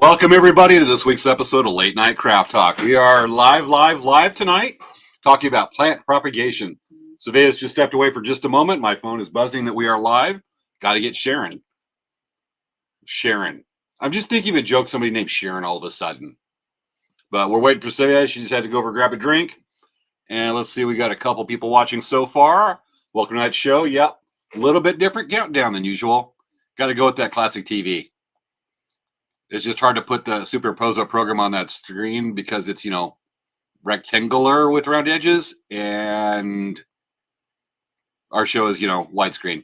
Welcome, everybody, to this week's episode of Late Night Craft Talk. We are live tonight, talking about plant propagation. Svea's just stepped away for just a moment. My phone is buzzing that we are live. Got to get Sharon. I'm just thinking of a joke somebody named Sharon all of a sudden. But we're waiting for Svea. She just had to go over and grab a drink. And let's see, we got a couple people watching so far. Welcome to that show. Yep, a little bit different countdown than usual. Got to go with that classic TV. It's just hard to put the superimpose program on that screen because it's, rectangular with round edges, and our show is, widescreen.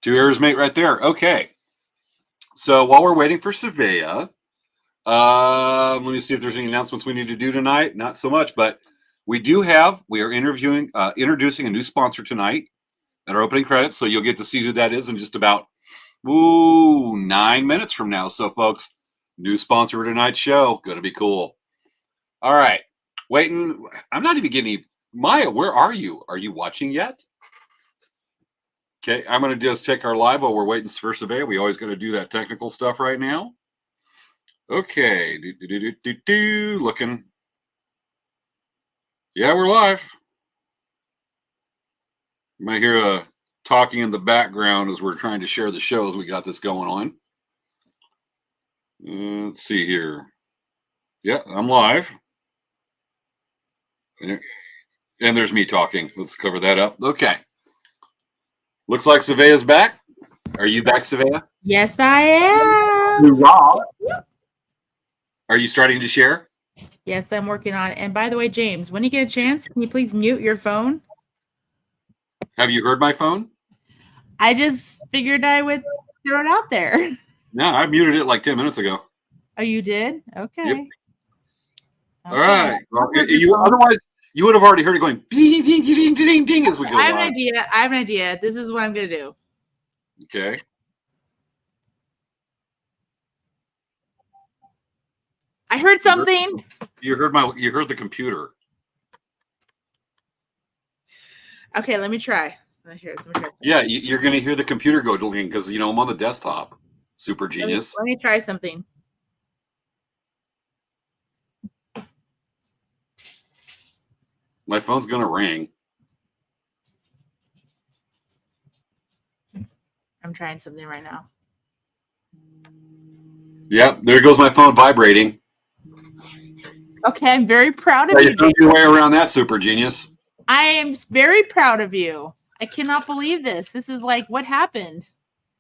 Two errors, mate, right there. Okay. So while we're waiting for Svea, let me see if there's any announcements we need to do tonight. Not so much, but we are introducing a new sponsor tonight at our opening credits. So you'll get to see who that is in just about 9 minutes from now. So folks, new sponsor of tonight's show. Going to be cool. All right. Waiting. I'm not even getting Maya, where are you? Are you watching yet? Okay. I'm going to just check our live while we're waiting for Svea. We always got to do that technical stuff right now. Okay. Looking. Yeah, we're live. You might hear a talking in the background as we're trying to share the shows. We got this going on. Let's see here. Yeah, I'm live. And there's me talking. Let's cover that up. Okay. Looks like Svea's back. Are you back, Svea? Yes, I am. Hoorah. Are you starting to share? Yes, I'm working on it. And by the way, James, when you get a chance, can you please mute your phone? Have you heard my phone? I just figured I would throw it out there. No, I muted it like 10 minutes ago. Oh, you did? Okay. Yep. All right. Well, otherwise, you would have already heard it going ding, ding, ding, ding, ding, ding as we go. I have an idea. This is what I'm going to do. Okay. I heard something. You heard the computer. Okay, let me try. Yeah, you're going to hear the computer go ding because, I'm on the desktop. Super genius. Let me try something. My phone's going to ring. I'm trying something right now. Yep, there goes my phone vibrating. Okay, I'm very proud of you. You found your way around that, super genius. I am very proud of you. I cannot believe this. This is like, what happened?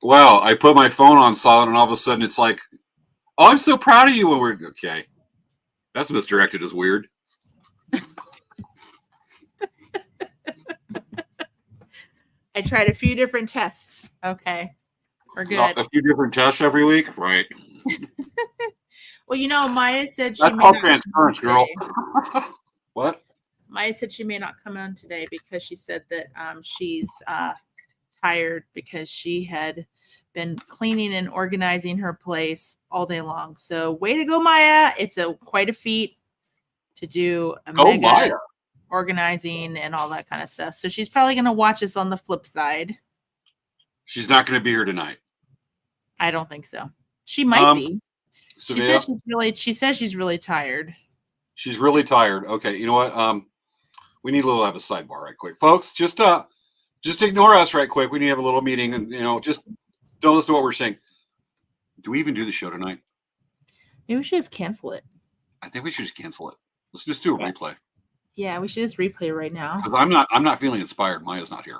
Wow, I put my phone on silent, and all of a sudden it's like, oh, I'm so proud of you. When we're okay. That's misdirected as weird. I tried a few different tests. Okay, we're good. A few different tests every week, right? Well, Maya said she that's may called not transference, girl. What? Maya said she may not come on today because she said that she's tired because she had been cleaning and organizing her place all day long. So way to go, Maya. It's quite a feat to do Maya. Organizing and all that kind of stuff. So she's probably going to watch us on the flip side. She's not going to be here tonight. I don't think so. She might be. She says she's really tired. She's really tired. Okay, you know what? We need have a sidebar right quick, folks. Just ignore us right quick. We need to have a little meeting, and just don't listen to what we're saying. Do we even do the show tonight? Maybe we should just cancel it. I think we should just cancel it. Let's just do a replay. Yeah, we should just replay right now. Because I'm not feeling inspired. Maya's not here.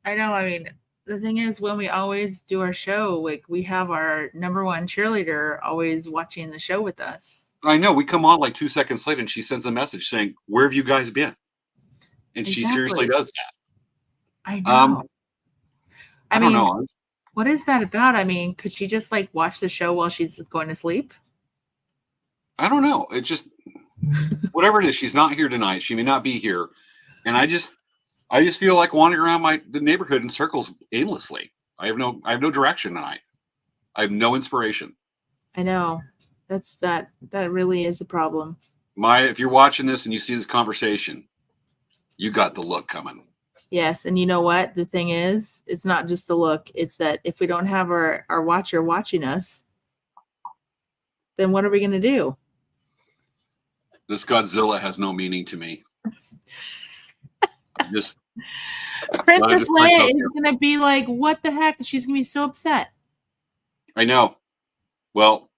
I know. I mean, the thing is, when we always do our show, like we have our number one cheerleader always watching the show with us. I know. We come on like 2 seconds late, and she sends a message saying, "Where have you guys been?" And she seriously does that. I know. I don't know. What is that about? I mean, could she just like watch the show while she's going to sleep? I don't know. It just whatever it is. She's not here tonight. She may not be here, and I just feel like wandering around the neighborhood in circles aimlessly. I have no direction tonight. I have no inspiration. I know. That really is a problem. Maya, if you're watching this and you see this conversation, you got the look coming. Yes, and you know what? The thing is, it's not just the look. It's that if we don't have our watcher watching us, then what are we going to do? This Godzilla has no meaning to me. Just Princess Leia is going to be like, what the heck? She's going to be so upset. I know. Well,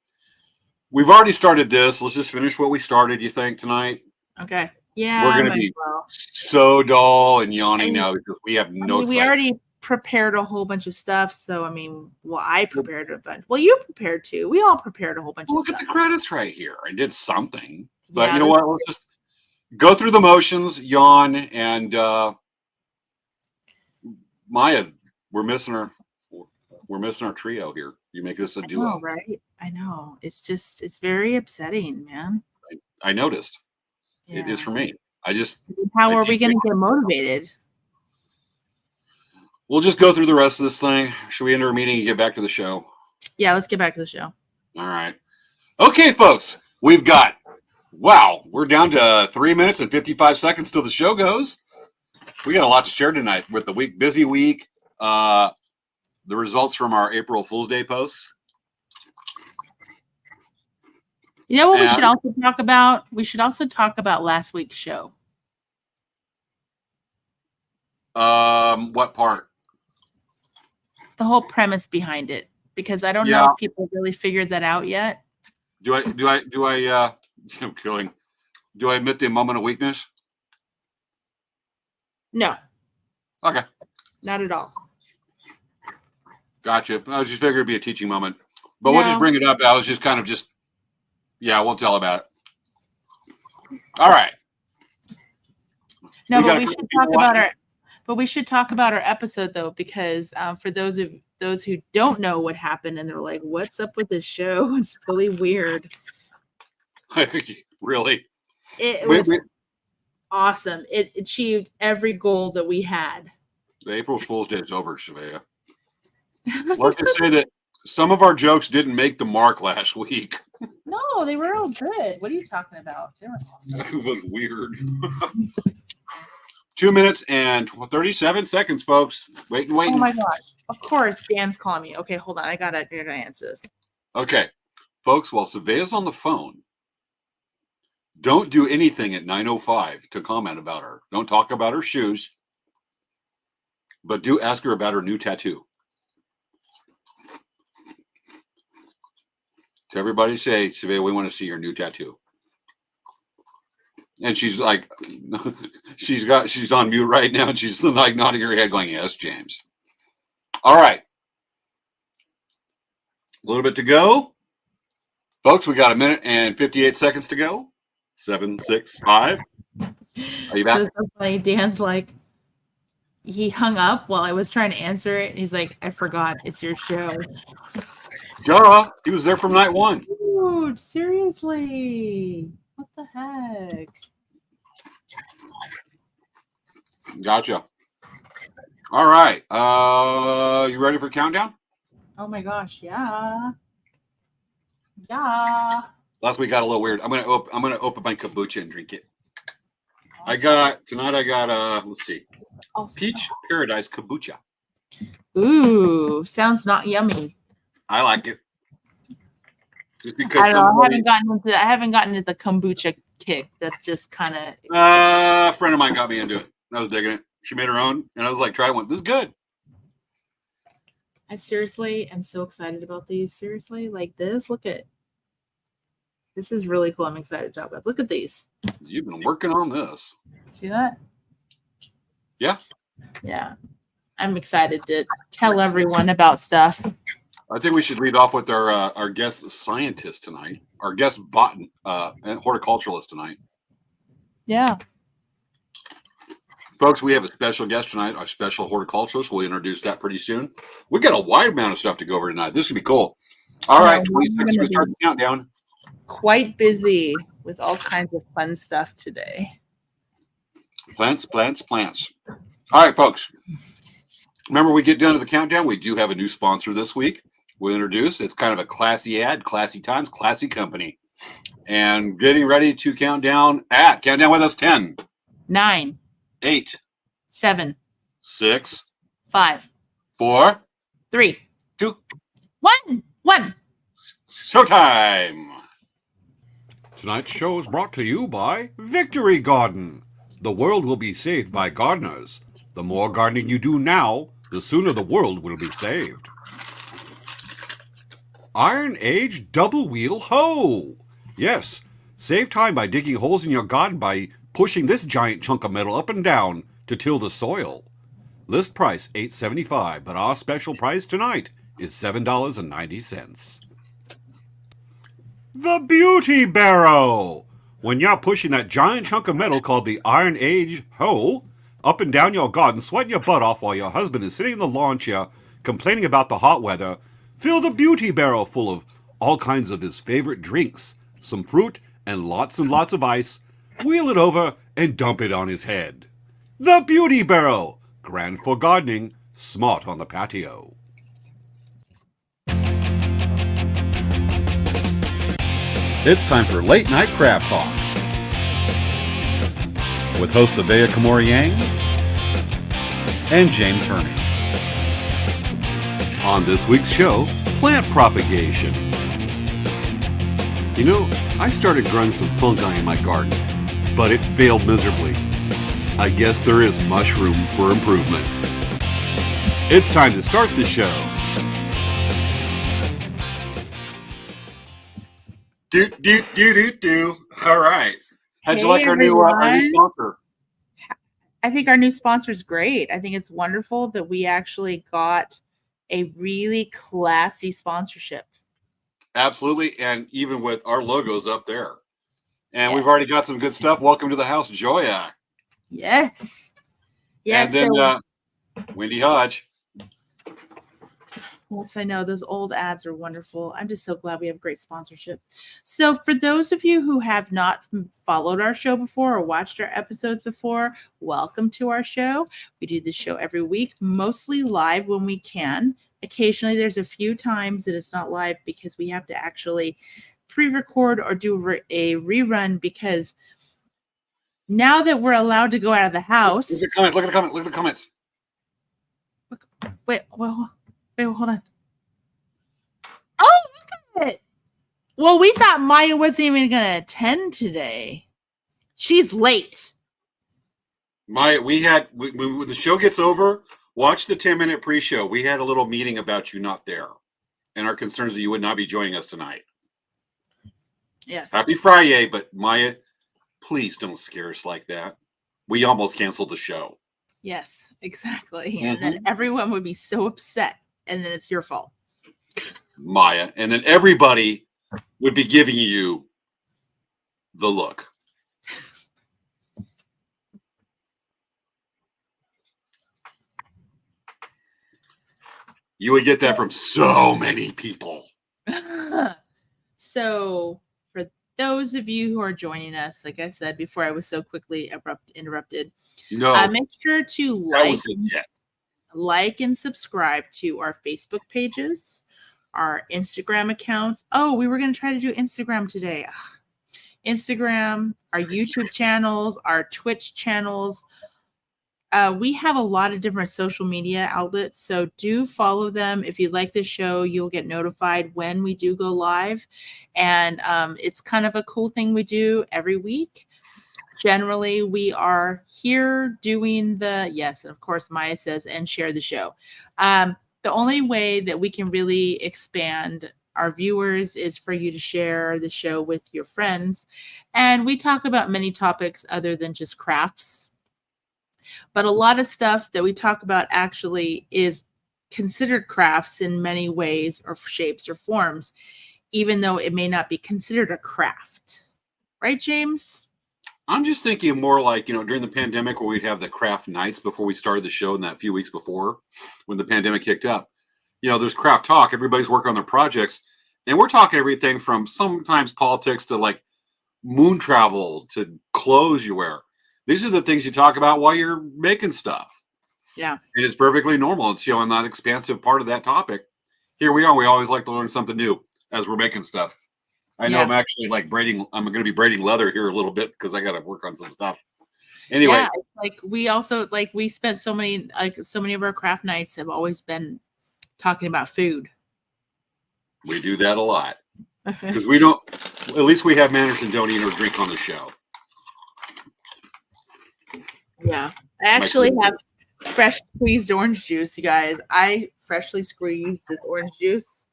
we've already started this. Let's just finish what we started, you think, tonight? Okay. Yeah. We're going to be so dull and yawning now because we have no we already prepared a whole bunch of stuff. So, I mean, well, I prepared a bunch. Well, you prepared too. We all prepared a whole bunch of stuff. Look at the credits right here. I did something. But you know what? Let's just go through the motions, yawn, and Maya, we're missing our trio here. You make this a duo. Know, right? I know. It's very upsetting, man. I noticed. Yeah. It is for me. How are we going to get motivated? We'll just go through the rest of this thing. Should we end our meeting and get back to the show? Yeah, let's get back to the show. All right. Okay, folks. We've got, we're down to 3 minutes and 55 seconds till the show goes. We got a lot to share tonight with the busy week. The results from our April Fool's Day posts. You know what we should also talk about? We should also talk about last week's show. What part? The whole premise behind it, because I don't know if people really figured that out yet. Do I I'm killing. Do I admit the moment of weakness? No. Okay. Not at all. Gotcha. I just figured it'd be a teaching moment. But we'll just bring it up. I was just kind of we'll tell about it. All right. No, but we should talk about our episode though, because for those who don't know what happened and they're like, what's up with this show? It's really weird. Really? It was awesome. It achieved every goal that we had. The April Fool's Day is over, Svea. Let's just say that some of our jokes didn't make the mark last week. No, they were all good. What are you talking about? They were awesome. It was weird. 2 minutes and 37 seconds, folks. Waiting. Oh my gosh. Of course, Dan's calling me. Okay, hold on. I gotta answer this. Okay. Folks, while Svea's on the phone, don't do anything at 9:05 to comment about her. Don't talk about her shoes. But do ask her about her new tattoo. To everybody say, Svea, we want to see your new tattoo. And she's like, she's on mute right now, and she's like nodding her head going, yes, James. All right. A little bit to go. Folks, we got 1 minute and 58 seconds to go. 7, 6, 5. Are you back? So it's so funny. Dan's like, he hung up while I was trying to answer it. He's like, I forgot. It's your show. Duh. He was there from night one. Dude, seriously. What the heck? Gotcha. All right. You ready for countdown? Oh my gosh, yeah. Yeah. Last week got a little weird. I'm gonna open my kombucha and drink it. Tonight I got let's see. Peach Paradise kombucha. Ooh, sounds not yummy. I like it. Just because I haven't gotten into the kombucha kick. That's just kind of. A friend of mine got me into it. I was digging it. She made her own, and I was like, "Try one. This is good." I seriously am so excited about these. Seriously, like this. Look at. This is really cool. I'm excited to talk about. Look at these. You've been working on this. See that? Yeah. Yeah. I'm excited to tell everyone about stuff. I think we should lead off with our guest scientist tonight, our guest and horticulturalist tonight. Yeah. Folks, we have a special guest tonight, our special horticulturalist. We'll introduce that pretty soon. We got a wide amount of stuff to go over tonight. This will be cool. All right, 20 seconds to start the countdown. Quite busy with all kinds of fun stuff today. Plants. All right, folks. Remember, we get done to the countdown. We do have a new sponsor this week. We'll introduce. It's kind of a classy ad, classy times, classy company. And getting ready to count down with us 10, 9, 8, 7, 6, 5, 4, 3, 2, 1. Showtime. Tonight's show is brought to you by Victory Garden. The world will be saved by gardeners. The more gardening you do now, the sooner the world will be saved. Iron Age Double Wheel Hoe. Yes, save time by digging holes in your garden by pushing this giant chunk of metal up and down to till the soil. List price $8.75, but our special price tonight is $7.90. The Beauty Barrow. When you're pushing that giant chunk of metal called the Iron Age hoe up and down your garden, sweating your butt off while your husband is sitting in the lawn chair complaining about the hot weather, fill the Beauty Barrow full of all kinds of his favorite drinks, some fruit, and lots of ice. Wheel it over and dump it on his head. The Beauty Barrow. Grand for gardening, smart on the patio. It's time for Late Night Craft Talk with hosts Svea and James Hermes. On this week's show, plant propagation. You know, I started growing some fungi in my garden, but it failed miserably. I guess there is much room for improvement. It's time to start the show. Do. All right. How'd you like our new sponsor? I think our new sponsor is great. I think it's wonderful that we actually got a really classy sponsorship. Absolutely. And even with our logos up there. And we've already got some good stuff. Welcome to the house, Joya. Yes. Yes. And then Wendy Hodge. Yes, I know. Those old ads are wonderful. I'm just so glad we have great sponsorship. So for those of you who have not followed our show before or watched our episodes before, welcome to our show. We do this show every week, mostly live when we can. Occasionally, there's a few times that it's not live because we have to actually pre-record or do a rerun because now that we're allowed to go out of the house. Look at the comments. Wait, hold on. Oh, look at it. Well, we thought Maya wasn't even going to attend today. She's late. Maya, when the show gets over, watch the 10-minute pre-show. We had a little meeting about you not there and our concerns that you would not be joining us tonight. Yes. Happy Friday, but Maya, please don't scare us like that. We almost canceled the show. Yes, exactly. And then everyone would be so upset. And then it's your fault. Maya. And then everybody would be giving you the look. You would get that from so many people. So for those of you who are joining us, like I said before, I was so quickly interrupted. No. Make sure to like and subscribe to our Facebook pages, our Instagram accounts. Oh, we were going to try to do Instagram today. Instagram, our YouTube channels, our Twitch channels. We have a lot of different social media outlets, so do follow them. If you like this show, you'll get notified when we do go live. And it's kind of a cool thing we do every week. Generally, we are here doing yes, and of course, Maya says, and share the show. The only way that we can really expand our viewers is for you to share the show with your friends. And we talk about many topics other than just crafts. But a lot of stuff that we talk about actually is considered crafts in many ways or shapes or forms, even though it may not be considered a craft. Right, James? I'm just thinking more like, during the pandemic where we'd have the craft nights before we started the show in that few weeks before when the pandemic kicked up. There's craft talk. Everybody's working on their projects. And we're talking everything from sometimes politics to like moon travel to clothes you wear. These are the things you talk about while you're making stuff. Yeah. And it's perfectly normal. It's, a not expansive part of that topic. Here we are. We always like to learn something new as we're making stuff. I know I'm actually I'm going to be braiding leather here a little bit because I got to work on some stuff. Anyway. Yeah, we spent so many of our craft nights have always been talking about food. We do that a lot because we don't At least we have manners and don't eat or drink on the show. Yeah. I actually have fresh squeezed orange juice, you guys. I freshly squeezed this orange juice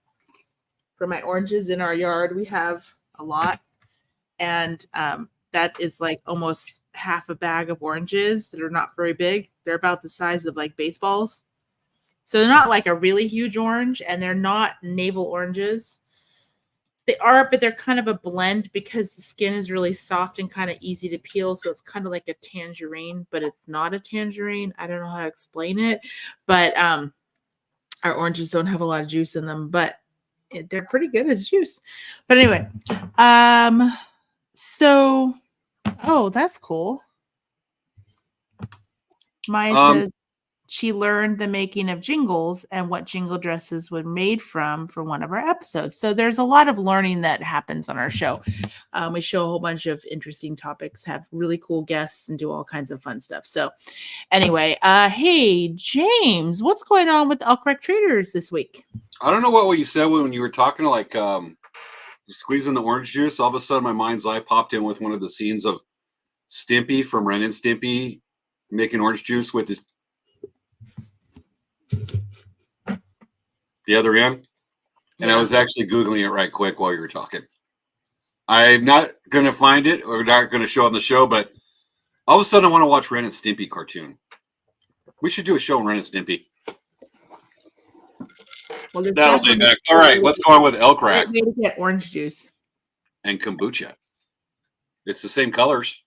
for my oranges in our yard. We have a lot. And that is like almost half a bag of oranges that are not very big. They're about the size of like baseballs. So they're not like a really huge orange, and they're not navel oranges. They are, but they're kind of a blend because the skin is really soft and kind of easy to peel. So it's kind of like a tangerine, but it's not a tangerine. I don't know how to explain it, but our oranges don't have a lot of juice in them, but they're pretty good as juice. But anyway, so, oh, that's cool. Maya says she learned the making of jingles and what jingle dresses were made from for one of our episodes. So there's a lot of learning that happens on our show. We show a whole bunch of interesting topics, have really cool guests, and do all kinds of fun stuff. So anyway, hey, James, what's going on with Elk Rec Traders this week? I don't know what you said when you were talking, like squeezing the orange juice. All of a sudden, my mind's eye popped in with one of the scenes of Stimpy from Ren and Stimpy making orange juice with the other end. And I was actually Googling it right quick while you were talking. I'm not going to find it or not going to show on the show, but all of a sudden I want to watch Ren and Stimpy cartoon. We should do a show on Ren and Stimpy. Well, that'll be back. All right, what's going on with Elk Rec? Way to get orange juice and kombucha. It's the same colors.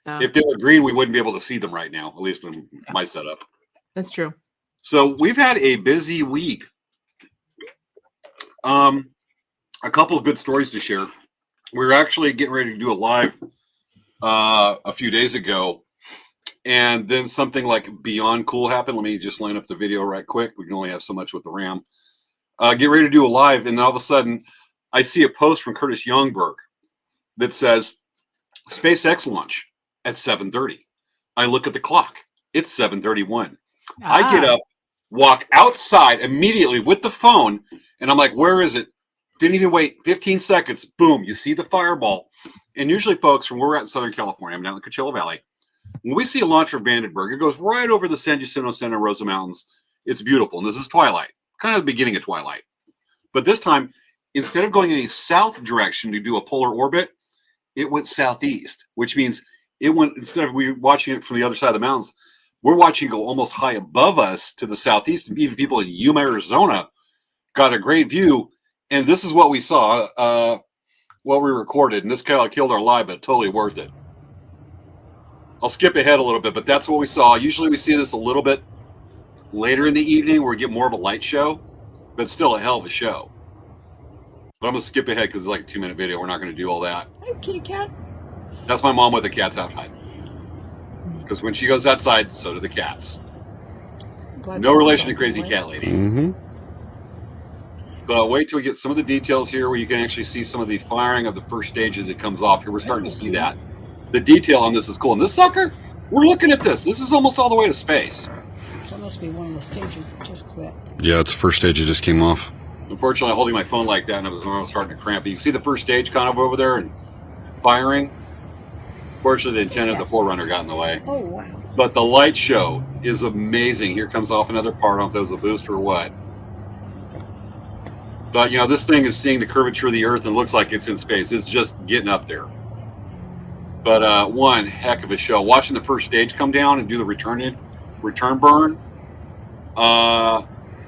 If they were green, we wouldn't be able to see them right now, at least in my setup. That's true. So we've had a busy week. A couple of good stories to share. We were actually getting ready to do a live a few days ago, and then something like beyond cool happened. Let me just line up the video right quick. We can only have so much with the RAM. Get ready to do a live, and then all of a sudden, I see a post from Curtis Youngberg that says SpaceX launch at 7:30. I look at the clock. It's 7:31. I get up, walk outside immediately with the phone, and I'm like, where is it? Didn't even wait 15 seconds. Boom, you see the fireball. And usually, folks, from where we're at in Southern California, I'm down in the Coachella Valley, when we see a launch from Vandenberg, it goes right over the San Jacinto Santa Rosa Mountains. It's beautiful. And this is twilight, kind of the beginning of twilight. But this time, instead of going in a south direction to do a polar orbit, it went southeast, which means it went, instead of we watching it from the other side of the mountains, we're watching it go almost high above us to the southeast. And even people in Yuma, Arizona got a great view. And this is what we saw, what we recorded. And this kind of killed our live, but totally worth it. I'll skip ahead a little bit, but that's what we saw. Usually we see this a little bit later in the evening where we get more of a light show, but still a hell of a show. But I'm going to skip ahead because it's like a 2-minute video. We're not going to do all that. Hi, kitty cat. That's my mom with the cats outside. Because when she goes outside, so do the cats. No relation to Crazy Cat Lady. Mm-hmm. But wait till we get some of the details here where you can actually see some of the firing of the first stage as it comes off. Here we're starting to see that. The detail on this is cool. And this sucker, we're looking at this. This is almost all the way to space. That must be one of the stages that just quit. Yeah, it's the first stage that just came off. Unfortunately, I'm holding my phone like that, and I was starting to cramp. You can see the first stage kind of over there and firing. Fortunately, the antenna of the Forerunner got in the way. Oh, wow. But the light show is amazing. Here comes off another part. I don't know if that was a booster or what. But, you know, this thing is seeing the curvature of the Earth and looks like it's in space. It's just getting up there. But one heck of a show. Watching the first stage come down and do the return burn.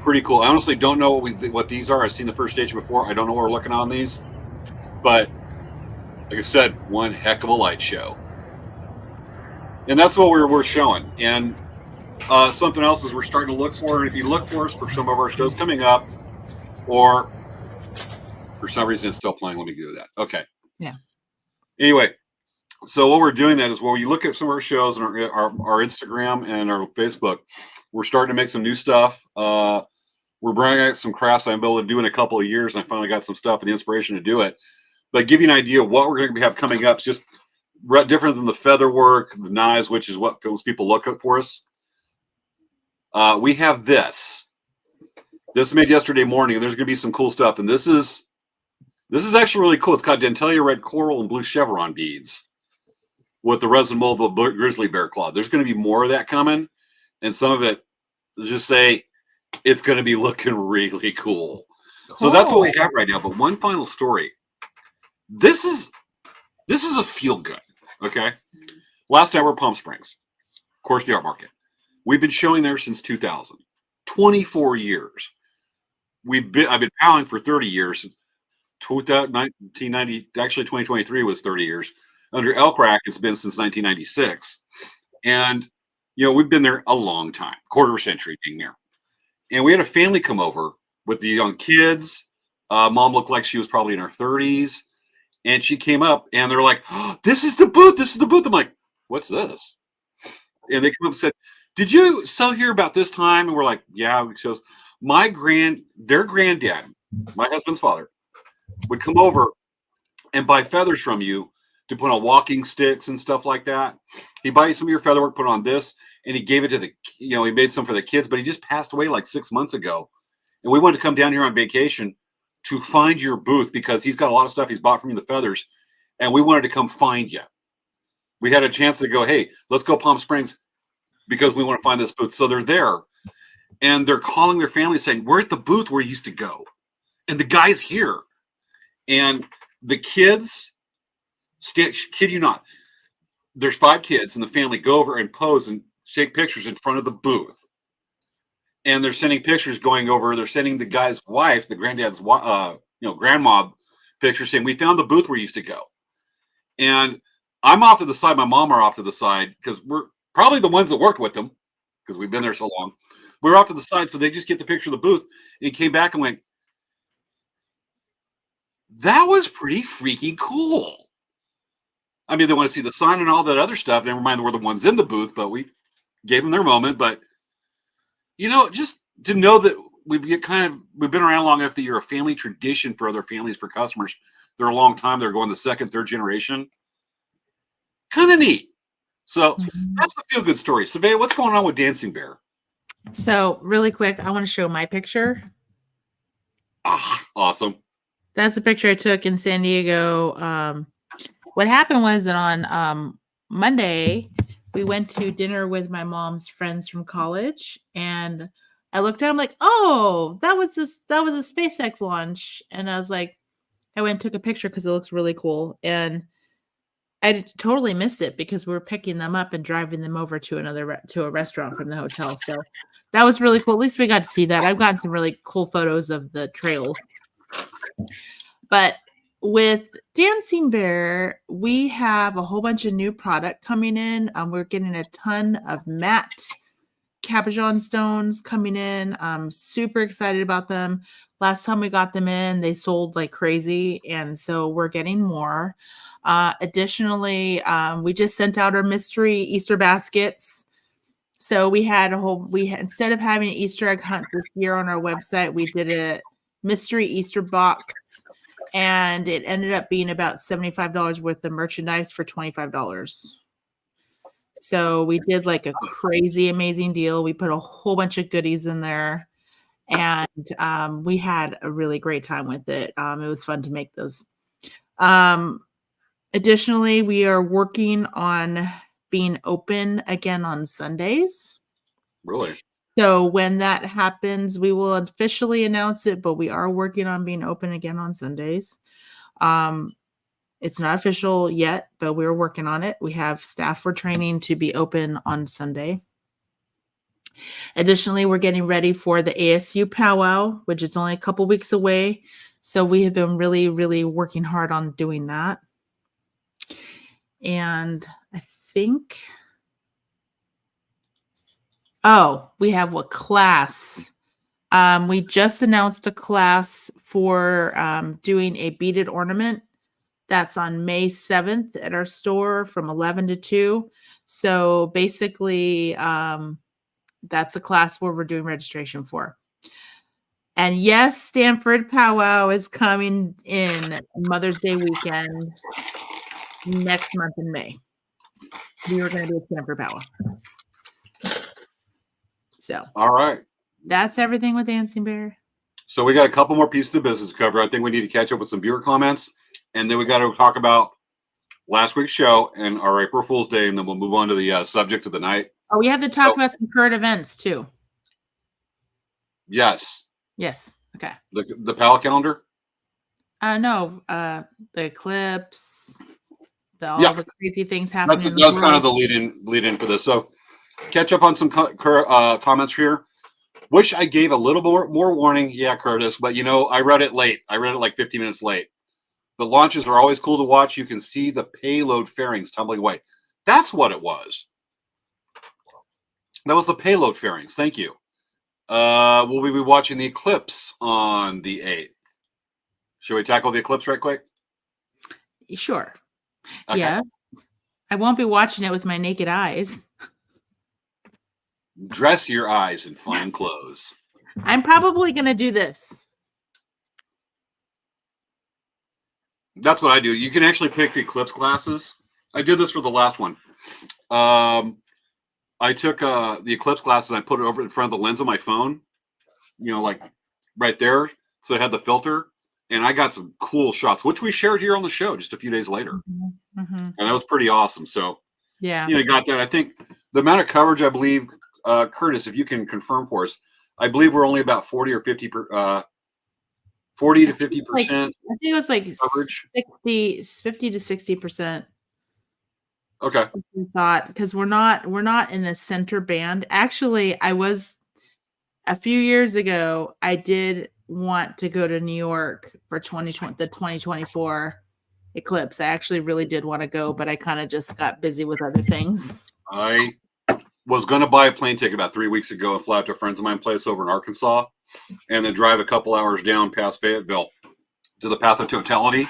Pretty cool. I honestly don't know what these are. I've seen the first stage before. I don't know what we're looking on these. But, like I said, one heck of a light show. And that's what we're showing. And something else is we're starting to look for, and if you look for us for some of our shows coming up, or for some reason it's still playing, let me do that. Okay. Yeah. Anyway, so what we're doing that is when you look at some of our shows and our Instagram and our Facebook, we're starting to make some new stuff. We're bringing out some crafts I've been able to do in a couple of years, and I finally got some stuff and the inspiration to do it. But give you an idea of what we're going to have coming up. It's just different than the feather work, the knives, which is what most people look at for us. We have this. This made yesterday morning, and there's going to be some cool stuff. And this is This is actually really cool. It's got Dentelia red coral and blue chevron beads with the resin mold of a grizzly bear claw. There's going to be more of that coming, and some of it, just say, it's going to be looking really cool. So that's what we have right now. But one final story. This is a feel good. Okay. Last night we're at Palm Springs, of course, the art market. We've been showing there since 2000, 24 years. I've been powering for 30 years. 1990, actually 2023 was 30 years. Under Elk Rack, it's been since 1996. And, we've been there a long time, quarter century being there. And we had a family come over with the young kids. Mom looked like she was probably in her 30s. And she came up and they're like, oh, this is the booth. This is the booth. I'm like, what's this? And they come up and said, did you sell here about this time? And we're like, yeah. She goes, their granddad, my husband's father, would come over and buy feathers from you to put on walking sticks and stuff like that. He buy some of your feather work, put on this, and he gave it to he made some for the kids, but he just passed away like 6 months ago. And we wanted to come down here on vacation to find your booth because he's got a lot of stuff he's bought from you, the feathers, and we wanted to come find you. We had a chance to go, hey, let's go Palm Springs because we want to find this booth. So they're there, and they're calling their family saying, we're at the booth where you used to go, and the guy's here. And the kids, kid you not, there's 5 kids, and the family go over and pose and take pictures in front of the booth. And they're sending pictures going over. They're sending the guy's wife, the granddad's, grandma pictures saying, we found the booth where you used to go. And I'm off to the side. My mom are off to the side because we're probably the ones that worked with them because we've been there so long. We're off to the side. So they just get the picture of the booth and came back and went, that was pretty freaking cool. I mean, they want to see the sign and all that other stuff. Never mind, we're the ones in the booth, but we gave them their moment. But, just to know that we've been around long enough that you're a family tradition for other families, for customers. They're a long time. They're going the second, third generation. Kind of neat. So that's the feel good story. Svea, what's going on with Dancing Bear? So really quick, I want to show my picture. Awesome. That's the picture I took in San Diego. What happened was that on Monday, we went to dinner with my mom's friends from college, and I looked at him like, oh, that was a SpaceX launch. And I was like, I went and took a picture because it looks really cool. And I totally missed it because we were picking them up and driving them over to a restaurant from the hotel. So that was really cool. At least we got to see that. I've gotten some really cool photos of the trails. But with Dancing Bear, we have a whole bunch of new product coming in. We're getting a ton of matte cabochon stones coming in. I'm super excited about them. Last time we got them in, they sold like crazy. And so we're getting more. Additionally, we just sent out our mystery Easter baskets. So we had instead of having an Easter egg hunt this year on our website, we did a mystery Easter box, and it ended up being about $75 worth of merchandise for $25. So we did like a crazy amazing deal. We put a whole bunch of goodies in there, and we had a really great time with it. It was fun to make those. Additionally, we are working on being open again on Sundays. Really? So when that happens, we will officially announce it, but we are working on being open again on Sundays. It's not official yet, but we're working on it. We have staff we're training to be open on Sunday. Additionally, we're getting ready for the ASU powwow, which is only a couple weeks away. So we have been really, really working hard on doing that. And I think, we have a class. We just announced a class for doing a beaded ornament. That's on May 7th at our store from 11 to 2. So basically, that's a class where we're doing registration for. And yes, Stanford Powwow is coming in Mother's Day weekend next month in May. We were going to do a Stanford Powwow. So, all right. That's everything with Dancing Bear. So we got a couple more pieces of business to cover. I think we need to catch up with some viewer comments, and then we got to talk about last week's show and our April Fool's Day, and then we'll move on to the subject of the night. Oh, we have to talk about some current events too. Yes. Yes. Okay. The PAL calendar? No, the eclipse, all the crazy things happening. That's kind of the lead in for this. So catch up on some comments here. Wish I gave a little more warning. Yeah, Curtis, but I read it late. I read it like 15 minutes late. The launches are always cool to watch. You can see the payload fairings tumbling away. That's what it was. That was the payload fairings. Thank you. Will we be watching the eclipse on the 8th? Should we tackle the eclipse right quick? Sure. Okay. Yeah. I won't be watching it with my naked eyes. Dress your eyes in fine clothes. I'm probably going to do this. That's what I do. You can actually pick the eclipse glasses. I did this for the last one. I took the eclipse glasses and I put it over in front of the lens of my phone, like right there. So it had the filter. And I got some cool shots, which we shared here on the show just a few days later. Mm-hmm. And that was pretty awesome. So, yeah, you got that. I think the amount of coverage, I believe, Curtis, if you can confirm for us, I believe we're only about 40 or 50 to 50%. I think it was like coverage. 50 to 60%. Okay. We thought, because we're not in the center band. Actually, I was a few years ago. I did want to go to New York for the 2024 eclipse. I actually really did want to go, but I kind of just got busy with other things. I was going to buy a plane ticket about 3 weeks ago and fly out to a friend's of mine place over in Arkansas, and then drive a couple hours down past Fayetteville to the Path of Totality.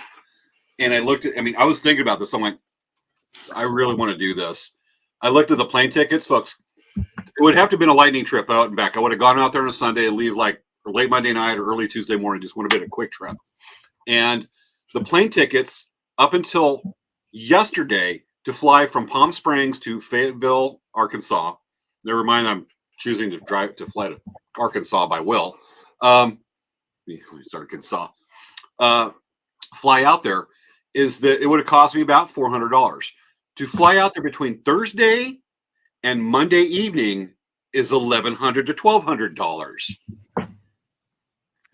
And I was thinking about this. I'm like, I really want to do this. I looked at the plane tickets, folks. It would have to have been a lightning trip out and back. I would have gone out there on a Sunday and leave like late Monday night or early Tuesday morning. Just would have been a quick trip. And the plane tickets up until yesterday to fly from Palm Springs to Fayetteville, Arkansas. Never mind, I'm choosing to fly to Arkansas by will. It's Arkansas. Fly out there is that it would have cost me about $400 to fly out there between Thursday and Monday evening is $1,100 to $1,200.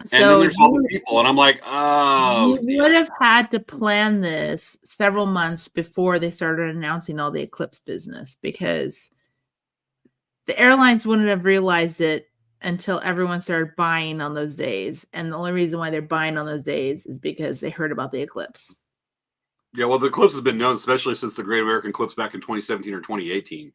So and then there's all the people, and I'm like, oh. You would have had to plan this several months before they started announcing all the eclipse business, because the airlines wouldn't have realized it until everyone started buying on those days. And the only reason why they're buying on those days is because they heard about the eclipse. Yeah, well, the eclipse has been known, especially since the Great American Eclipse back in 2017 or 2018.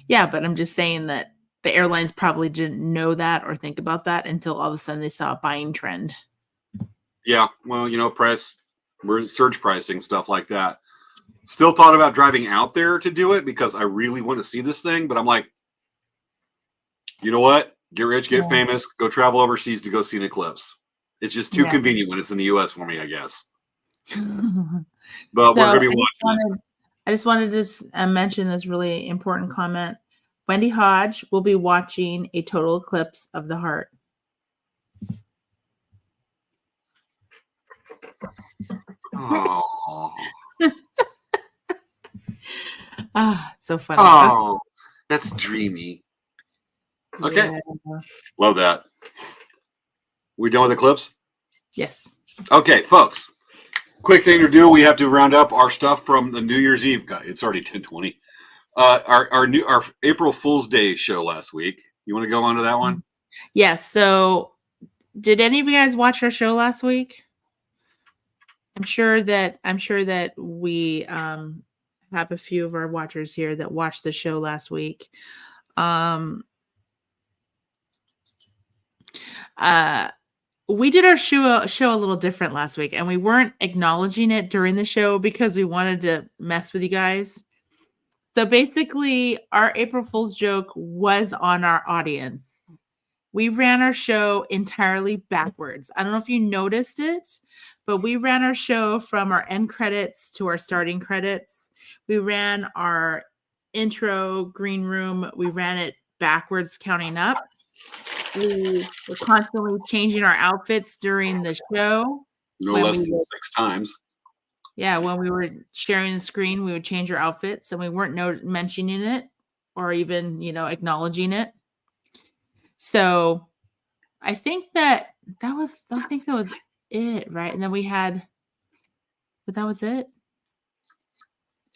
Yeah, but I'm just saying that the airlines probably didn't know that or think about that until all of a sudden they saw a buying trend. Yeah, well, surge pricing, stuff like that. Still thought about driving out there to do it because I really want to see this thing, but I'm like, you know what? Get rich, get famous, go travel overseas to go see an eclipse. It's just too convenient when it's in the U.S. for me, I guess. But we're going to be watching it. I just wanted to mention this really important comment. Wendy Hodge will be watching a total eclipse of the heart. Oh. So funny. Oh, that's dreamy. Okay. Yeah. Love that. We done with eclipse? Yes. Okay, folks. Quick thing to do. We have to round up our stuff from the New Year's Eve. It's already 10:20. Our April Fool's Day show last week. You want to go on to that one? Yes. So, did any of you guys watch our show last week? I'm sure that we have a few of our watchers here that watched the show last week. We did our show a little different last week, and we weren't acknowledging it during the show because we wanted to mess with you guys. So basically, our April Fool's joke was on our audience. We ran our show entirely backwards. I don't know if you noticed it, but we ran our show from our end credits to our starting credits. We ran our intro green room. We ran it backwards, counting up. we were constantly changing our outfits during the show. No When less we than would- 6 times. Yeah, when we were sharing the screen, we would change our outfits, and we weren't mentioning it or even, acknowledging it. So I think that was it, right? And then but that was it.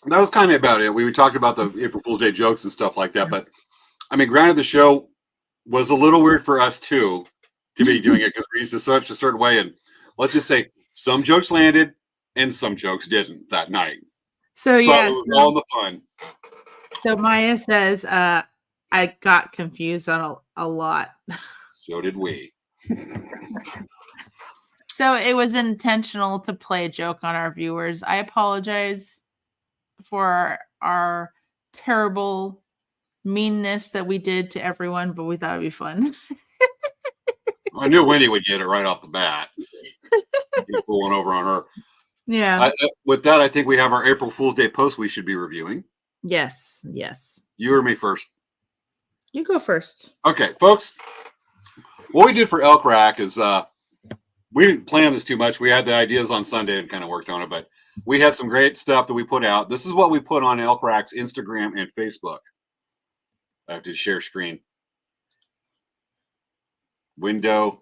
That was kind of about it. We talked about the April Fool's Day jokes and stuff like that. But I mean, granted, the show was a little weird for us too to be doing it because we used to such a certain way. And let's just say some jokes landed and some jokes didn't that night. So But yes, it was all in the fun. so Maya says, I got confused on a lot. So did we. So it was intentional to play a joke on our viewers. I apologize for our terrible meanness that we did to everyone, but we thought it'd be fun. I knew Wendy would get it right off the bat. Be pulling over on her. Yeah. With that, I think we have our April Fool's Day post we should be reviewing. Yes. You or me first? You go first. Okay, folks. What we did for Elk Rack is we didn't plan this too much. We had the ideas on Sunday and kind of worked on it, but we had some great stuff that we put out. This is what we put on Elk Rack's Instagram and Facebook. I have to share screen. Window.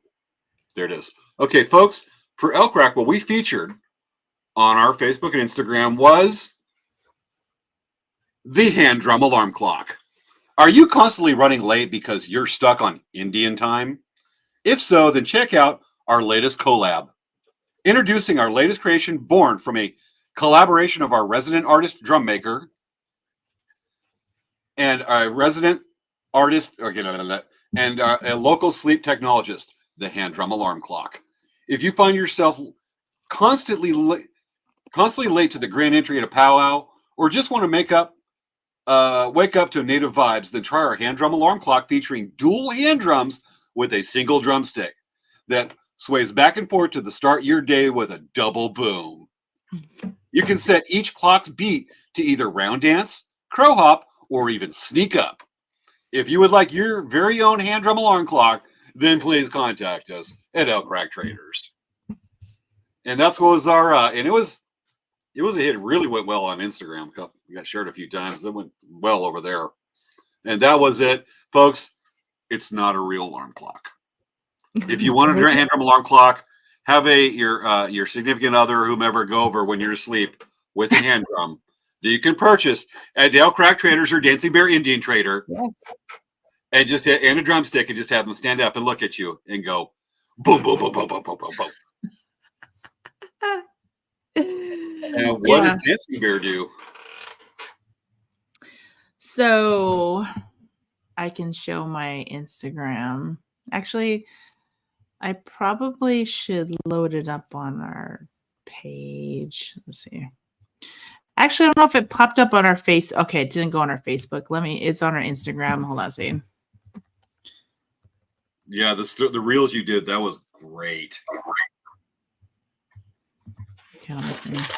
There it is. Okay, folks, for Elk Rack, what we featured on our Facebook and Instagram was the hand drum alarm clock. Are you constantly running late because you're stuck on Indian time? If so, then check out our latest collab. Introducing our latest creation born from a collaboration of our resident artist drum maker and a resident artist and a local sleep technologist, the hand drum alarm clock. If you find yourself constantly late to the grand entry at a powwow, or just want to wake up to native vibes, then try our hand drum alarm clock featuring dual hand drums with a single drumstick that sways back and forth to start your day with a double boom. You can set each clock's beat to either round dance, crow hop, or even sneak up. If you would like your very own hand drum alarm clock, then please contact us at Elk Rack Traders. And that's what was our and it was a hit. It really went well on Instagram. We got shared a few times. It went well over there. And that was it, folks. It's not a real alarm clock. If you want a hand drum alarm clock, have your significant other or whomever go over when you're asleep with a hand drum that you can purchase at Dale Crack Traders or Dancing Bear Indian Trader. Yes. And a drumstick and just have them stand up and look at you and go boom, boom, boom, boom, boom, boom, boom, boom. And what did Dancing Bear do? So I can show my Instagram. Actually, I probably should load it up on our page. Let's see. Actually, I don't know if it popped up on our face. Okay, it didn't go on our Facebook. It's on our Instagram. Hold on a second. Yeah, the reels you did, that was great. Okay, let me see.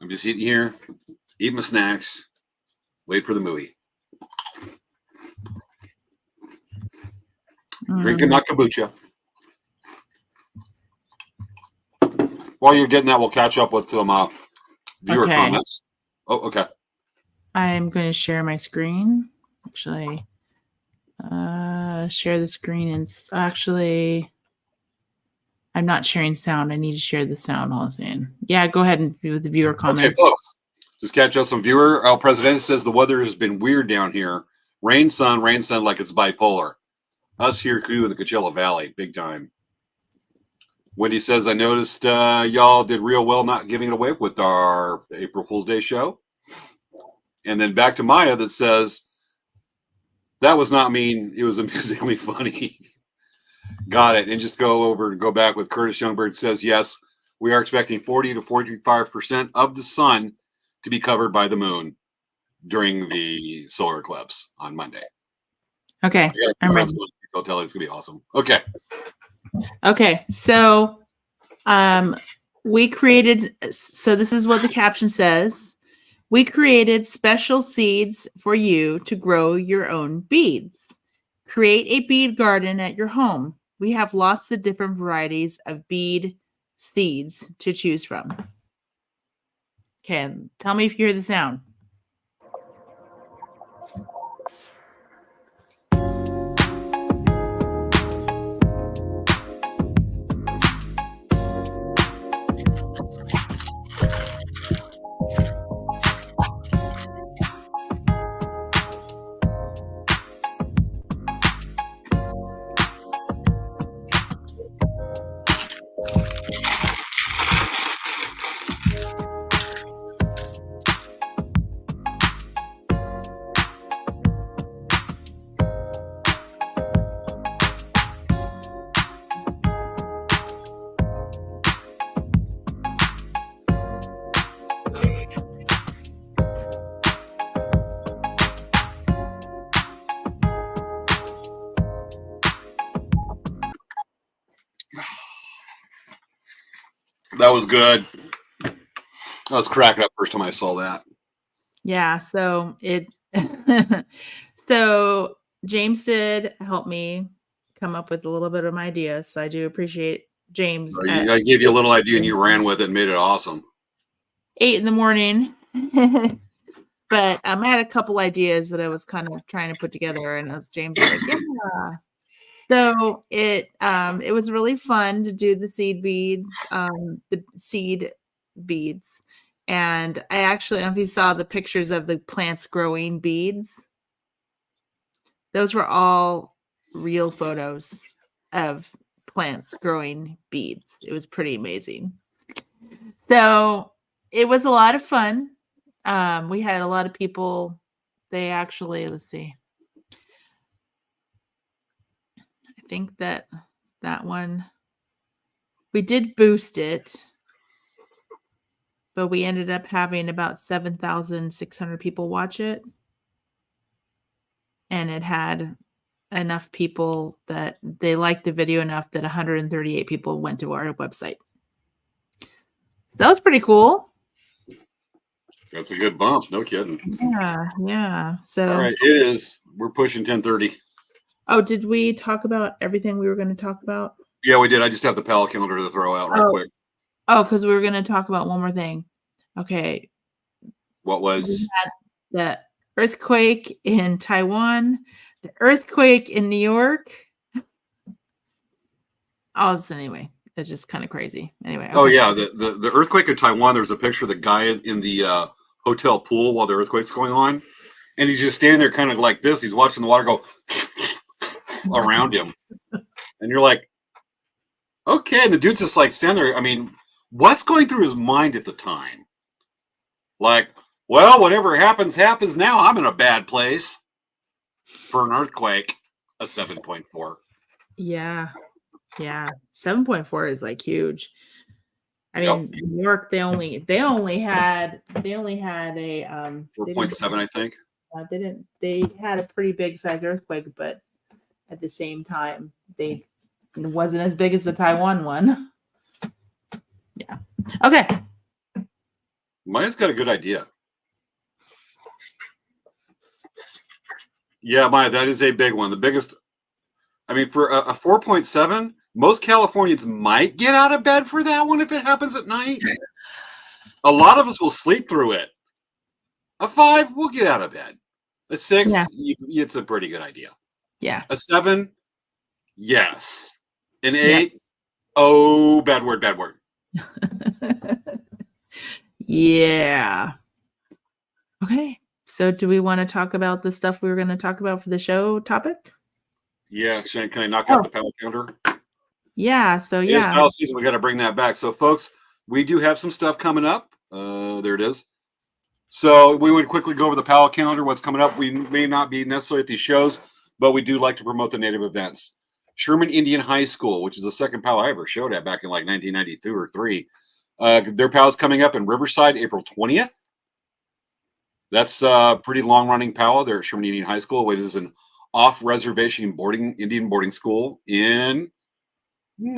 I'm just eating here, eat my snacks, wait for the movie. Drinking my kombucha. While you're getting that, we'll catch up with some viewer comments. Oh, okay. I'm going to share my screen. Actually, share the screen. And actually, I'm not sharing sound. I need to share the sound. Hold on. Yeah, go ahead and do the viewer comments. Okay, folks. Just catch up some viewer. El Presidente says the weather has been weird down here. Rain, sun, like it's bipolar. Us here too in the Coachella Valley, big time. Wendy says, I noticed y'all did real well not giving it away with our April Fool's Day show. And then back to Maya that says, that was not mean. It was amusingly funny. Got it. And just go back with Curtis Youngbird says, yes, we are expecting 40 to 45% of the sun to be covered by the moon during the solar eclipse on Monday. Okay. I'm ready. I'll tell you it's going to be awesome. Okay. Okay. So we created, so this is what the caption says. We created special seeds for you to grow your own beads. Create a bead garden at your home. We have lots of different varieties of bead seeds to choose from. Okay, tell me if you hear the sound. That was good. I was cracking up first time I saw that. Yeah, so it so James did help me come up with a little bit of my ideas. So I do appreciate James at I gave you a little idea and you ran with it and made it awesome. 8 in the morning. But I had a couple ideas that I was kind of trying to put together, and as James was like, yeah. So it was really fun to do the seed beads, and I actually, I don't know if you saw the pictures of the plants growing beads. Those were all real photos of plants growing beads. It was pretty amazing. So it was a lot of fun. We had a lot of people. They actually, let's see. I think that one, we did boost it, but we ended up having about 7,600 people watch it. And it had enough people that they liked the video enough that 138 people went to our website. That was pretty cool. That's a good bump. No kidding. Yeah. So all right, it is. We're pushing 10:30. Oh, did we talk about everything we were going to talk about? Yeah, we did. I just have the palette calendar to throw out right quick. Oh, because we were going to talk about one more thing. Okay. What was? We had the earthquake in Taiwan, the earthquake in New York. Oh, anyway, that's just kind of crazy. Anyway. Okay. Oh yeah, the earthquake in Taiwan. There's a picture of the guy in the hotel pool while the earthquake's going on, and he's just standing there, kind of like this. He's watching the water go around him, and you're like, okay. And the dude's just like standing there. I mean, what's going through his mind at the time? Like, well, whatever happens, happens. Now I'm in a bad place for an earthquake. A 7.4. Yeah. 7.4 is like huge. I mean, New York, they only had a 4.7, I think. They had a pretty big size earthquake, but at the same time, it wasn't as big as the Taiwan one. Yeah. Okay. Maya's got a good idea. Yeah, Maya, that is a big one. The biggest. I mean, for a 4.7, most Californians might get out of bed for that one if it happens at night. A lot of us will sleep through it. A 5, we'll get out of bed. A 6, it's a pretty good idea. Yeah. A 7, yes. An 8, oh, bad word. Yeah. Okay. So do we want to talk about the stuff we were going to talk about for the show topic? Yeah. Shane, can I knock out the palette counter? Yeah. So yeah. Palette season, we got to bring that back. So folks, we do have some stuff coming up. There it is. So we would quickly go over the palette calendar, what's coming up. We may not be necessarily at these shows, but we do like to promote the native events. Sherman Indian High School, which is the second PAL I ever showed at back in like 1992 or 3. Their PAL is coming up in Riverside, April 20th. That's a pretty long-running PAL there at Sherman Indian High School, which is an off-reservation Indian boarding school in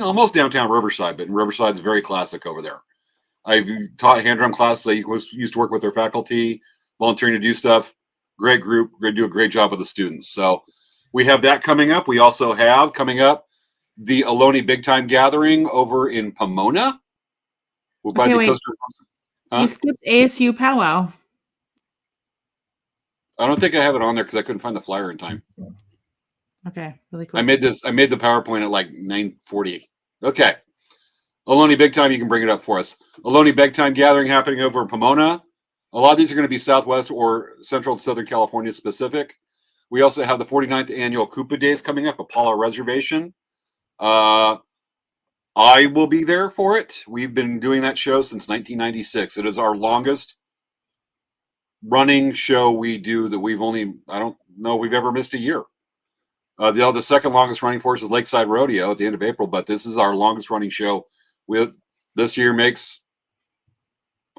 almost downtown Riverside, but Riverside's very classic over there. I've taught hand drum classes. I used to work with their faculty, volunteering to do stuff. Great group. They do a great job with the students. So We have that coming up. We also have coming up the Ohlone Big Time Gathering over in Pomona. By Okay, the wait. Coastal. Huh? You skipped ASU powwow. I don't think I have it on there because I couldn't find the flyer in time. Okay, really I quick. made the PowerPoint at like 9:40. Okay. Ohlone Big Time, you can bring it up for us. Ohlone Big Time Gathering happening over in Pomona. A lot of these are going to be Southwest or Central and Southern California specific. We also have the 49th annual Koopa Days coming up, Apollo Reservation. I will be there for it. We've been doing that show since 1996. It is our longest running show we do that I don't know we've ever missed a year. The second longest running for us is Lakeside Rodeo at the end of April, but this is our longest running show. This year makes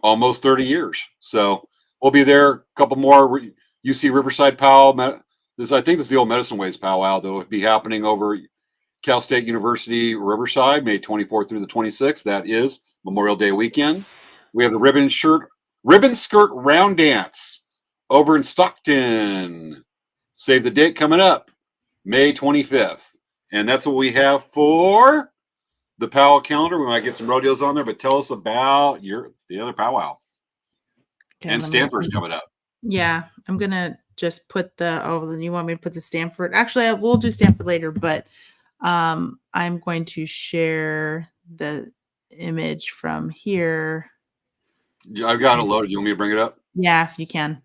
almost 30 years. So we'll be there. A couple more UC Riverside powwow. I think this is the old Medicine Ways powwow that will be happening over Cal State University Riverside, May 24th through the 26th. That is Memorial Day weekend. We have the Ribbon Skirt Round Dance over in Stockton. Save the date coming up, May 25th. And that's what we have for the powwow calendar. We might get some rodeos on there, but tell us about the other powwow. Okay, And Stanford's coming up. Yeah, I'm gonna just put then you want me to put the Stanford? Actually, we'll do Stanford later, but I'm going to share the image from here. I've got it loaded. You want me to bring it up? Yeah, you can.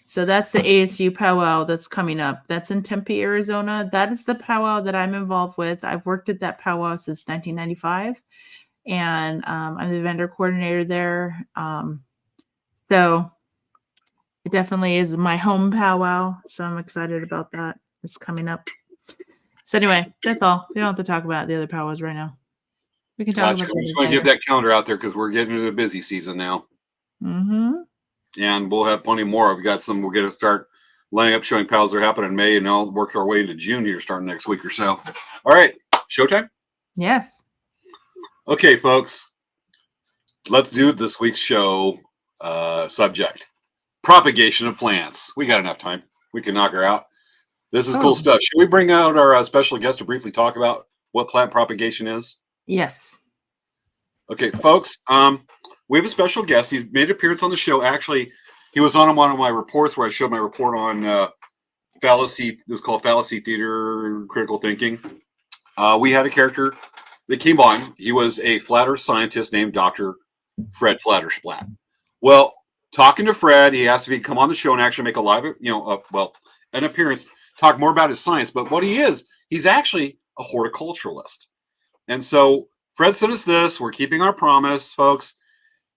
So that's the ASU powwow that's coming up. That's in Tempe, Arizona. That is the powwow that I'm involved with. I've worked at that powwow since 1995, and I'm the vendor coordinator there. So it definitely is my home powwow. So I'm excited about that. It's coming up. So anyway, that's all. We don't have to talk about the other powwows right now. We can talk about We just want to get that calendar out there because we're getting into the busy season now. Mm-hmm. And we'll have plenty more. We're going to start lining up showing pals that are happening in May, and I'll work our way into June here starting next week or so. All right. Showtime? Yes. Okay, folks. Let's do this week's show subject. Propagation of plants. We got enough time. We can knock her out. This is cool stuff. Should we bring out our special guest to briefly talk about what plant propagation is? Yes. Okay, folks. We have a special guest. He's made an appearance on the show. Actually, he was on one of my reports where I showed my report on fallacy. It was called Fallacy Theater Critical Thinking. We had a character that came on. He was a flat earth scientist named Dr. Fred Flattersplat. Well, talking to Fred, he asked me to come on the show and actually make a live, an appearance, talk more about his science. But what he is, he's actually a horticulturalist. And so Fred sent us this. We're keeping our promise, folks.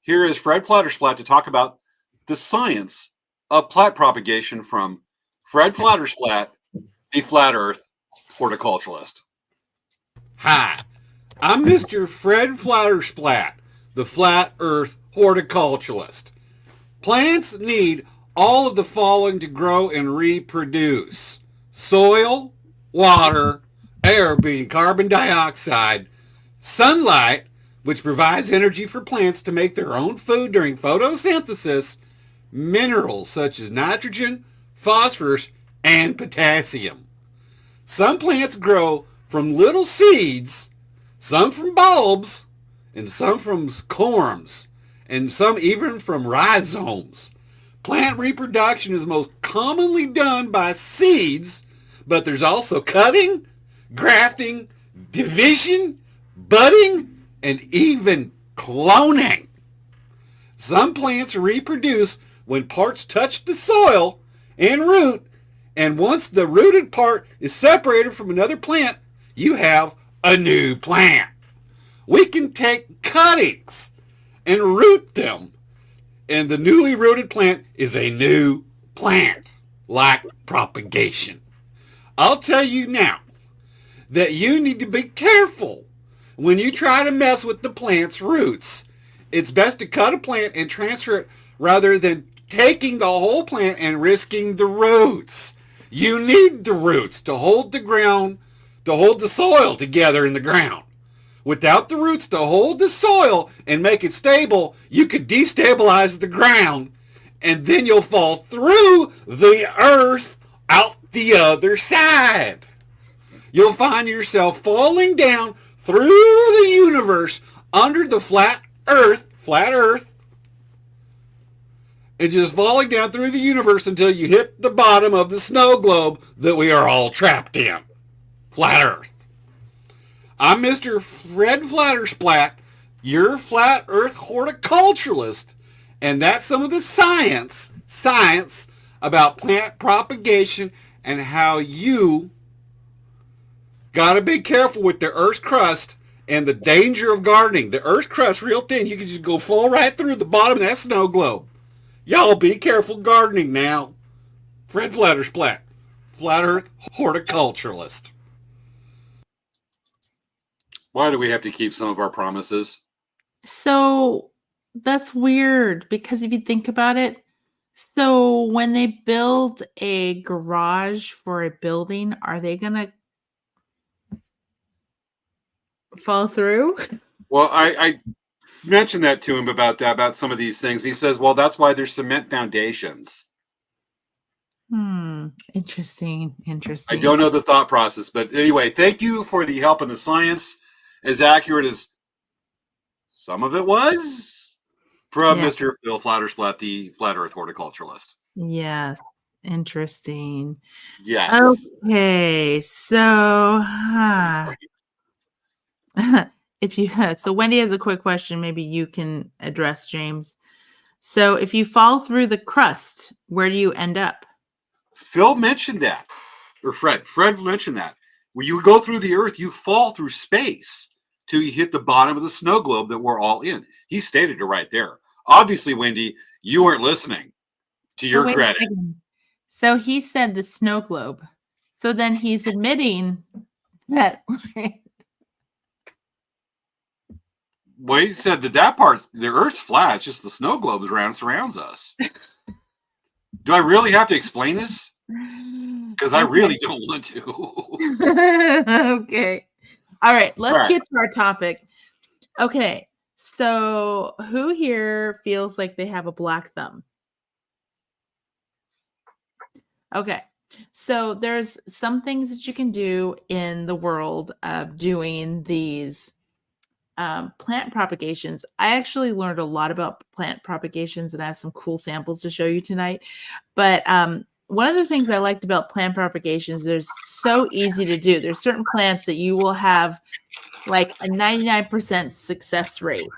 Here is Fred Flattersplat to talk about the science of plant propagation from Fred Flattersplat, the flat earth horticulturalist. Hi, I'm Mr. Fred Flattersplat, the flat earth horticulturalist. Plants need all of the following to grow and reproduce: soil, water, air being carbon dioxide, sunlight, which provides energy for plants to make their own food during photosynthesis, minerals such as nitrogen, phosphorus, and potassium. Some plants grow from little seeds, some from bulbs, and some from corms, and some even from rhizomes. Plant reproduction is most commonly done by seeds, but there's also cutting, grafting, division, budding, and even cloning. Some plants reproduce when parts touch the soil and root, and once the rooted part is separated from another plant, you have a new plant. We can take cuttings and root them, and the newly rooted plant is a new plant, like propagation. I'll tell you now that you need to be careful when you try to mess with the plant's roots. It's best to cut a plant and transfer it rather than taking the whole plant and risking the roots. You need the roots to hold the ground, to hold the soil together in the ground. Without the roots to hold the soil and make it stable, you could destabilize the ground, and then you'll fall through the earth out the other side. You'll find yourself falling down through the universe under the flat Earth, and just falling down through the universe until you hit the bottom of the snow globe that we are all trapped in. Flat Earth. I'm Mr. Fred Flattersplat, your flat Earth horticulturalist, and that's some of the science about plant propagation and how you got to be careful with the Earth's crust and the danger of gardening. The Earth's crust real thin. You can just go fall right through the bottom of that snow globe. Y'all be careful gardening now. Fred Flattersplat, flat Earth horticulturalist. Why do we have to keep some of our promises? So that's weird because if you think about it, so when they build a garage for a building, are they going to fall through? Well, I mentioned that to him about some of these things. He says, well, that's why there's cement foundations. Interesting. I don't know the thought process, but anyway, thank you for the help in the science. As accurate as some of it was from Mr. Phil Flattersplat, the flat Earth horticulturalist. Yes. Interesting. Yes. Okay. So, so Wendy has a quick question. Maybe you can address, James. So if you fall through the crust, where do you end up? Phil mentioned that, or Fred mentioned that. When you go through the Earth, you fall through space till you hit the bottom of the snow globe that we're all in. He stated it right there. Obviously, Wendy, you weren't listening, to your credit. So he said the snow globe. So then he's admitting that. Well, he said that part, the Earth's flat, it's just the snow globe surrounds us. Do I really have to explain this? Because I really don't want to. Okay. All right. Let's get to our topic. Okay. So who here feels like they have a black thumb? Okay. So there's some things that you can do in the world of doing these plant propagations. I actually learned a lot about plant propagations and I have some cool samples to show you tonight. But one of the things I liked about plant propagations, they're so easy to do. There's certain plants that you will have like a 99% success rate.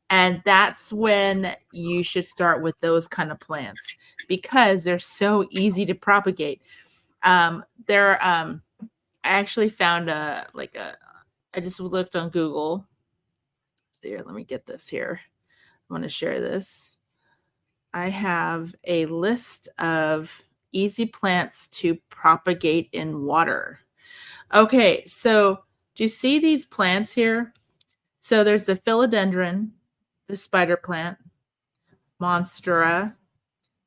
And that's when you should start with those kind of plants because they're so easy to propagate. I actually found I just looked on Google. Here, let me get this here. I want to share this. I have a list of easy plants to propagate in water. Okay, so do you see these plants here? So there's the philodendron, the spider plant, monstera.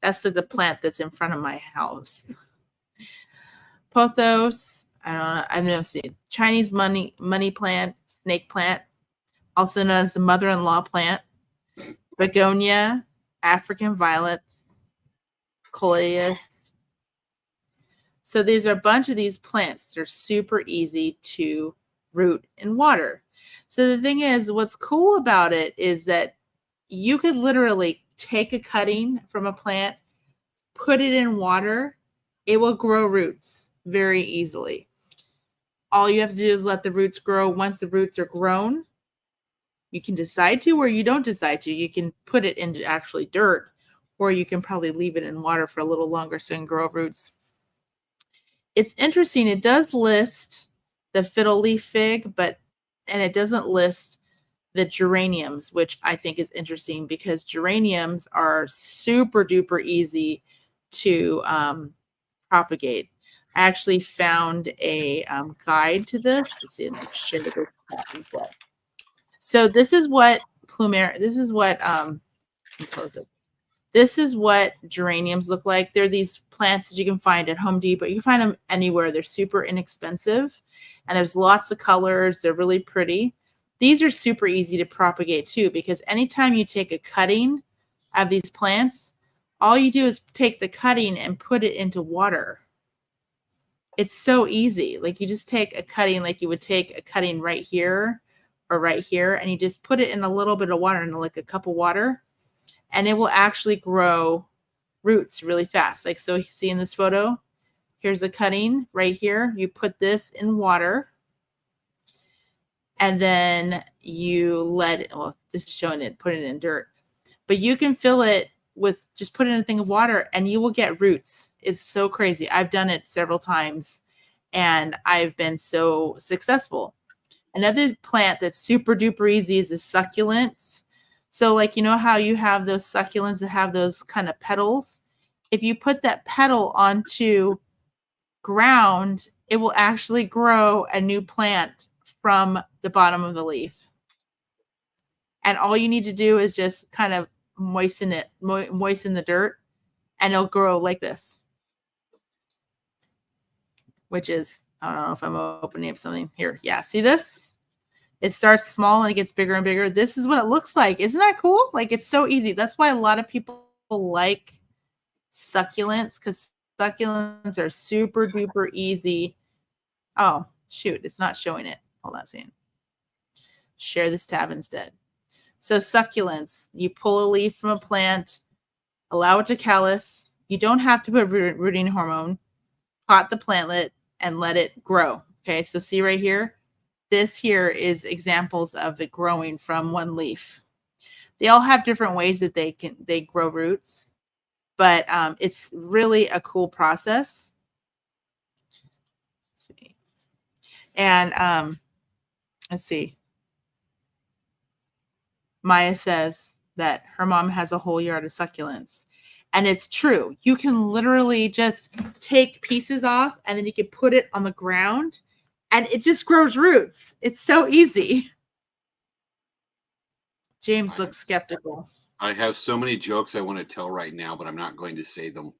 That's the plant that's in front of my house. Pothos, I've never seen Chinese money plant, snake plant, also known as the mother-in-law plant, begonia, African violets, coleus. So these are a bunch of these plants. They're super easy to root in water. So the thing is, what's cool about it is that you could literally take a cutting from a plant, put it in water, it will grow roots very easily. All you have to do is let the roots grow. Once the roots are grown, you can decide to or you don't decide to. You can put it into actually dirt or you can probably leave it in water for a little longer so it can grow roots. It's interesting. It does list the fiddle leaf fig, and it doesn't list the geraniums, which I think is interesting because geraniums are super duper easy to propagate. I actually found a guide to this. Let's see, let me share this as well. So this is what this is what geraniums look like. They're these plants that you can find at Home Depot. You can find them anywhere. They're super inexpensive and there's lots of colors. They're really pretty. These are super easy to propagate too, because anytime you take a cutting of these plants, all you do is take the cutting and put it into water. It's so easy. Like you just take a cutting, like you would take a cutting right here or right here, and you just put it in a little bit of water, in like a cup of water, and it will actually grow roots really fast. Like, so you see in this photo, here's a cutting right here. You put this in water, and then you let it, well, this is showing it, put it in dirt, but you can fill it with, just put it in a thing of water and you will get roots. It's so crazy. I've done it several times and I've been so successful. Another plant that's super duper easy is the succulents. So like, you know how you have those succulents that have those kind of petals? If you put that petal onto ground, it will actually grow a new plant from the bottom of the leaf. And all you need to do is just kind of moisten it, moisten the dirt, and it'll grow like this. Which is, I don't know if I'm opening up something here. Yeah, see this? It starts small and it gets bigger and bigger. This is what it looks like. Isn't that cool? Like, it's so easy. That's why a lot of people like succulents, because succulents are super duper easy. Oh, shoot. It's not showing it. Hold on a second. Share this tab instead. So succulents, you pull a leaf from a plant, allow it to callus. You don't have to put rooting hormone. Pot the plantlet and let it grow. Okay, so see right here? This here is examples of it growing from one leaf. They all have different ways that they grow roots, but it's really a cool process. Let's see. And let's see. Maya says that her mom has a whole yard of succulents. And it's true. You can literally just take pieces off and then you can put it on the ground and it just grows roots. It's so easy. James looks skeptical. I have so many jokes I want to tell right now, but I'm not going to say them.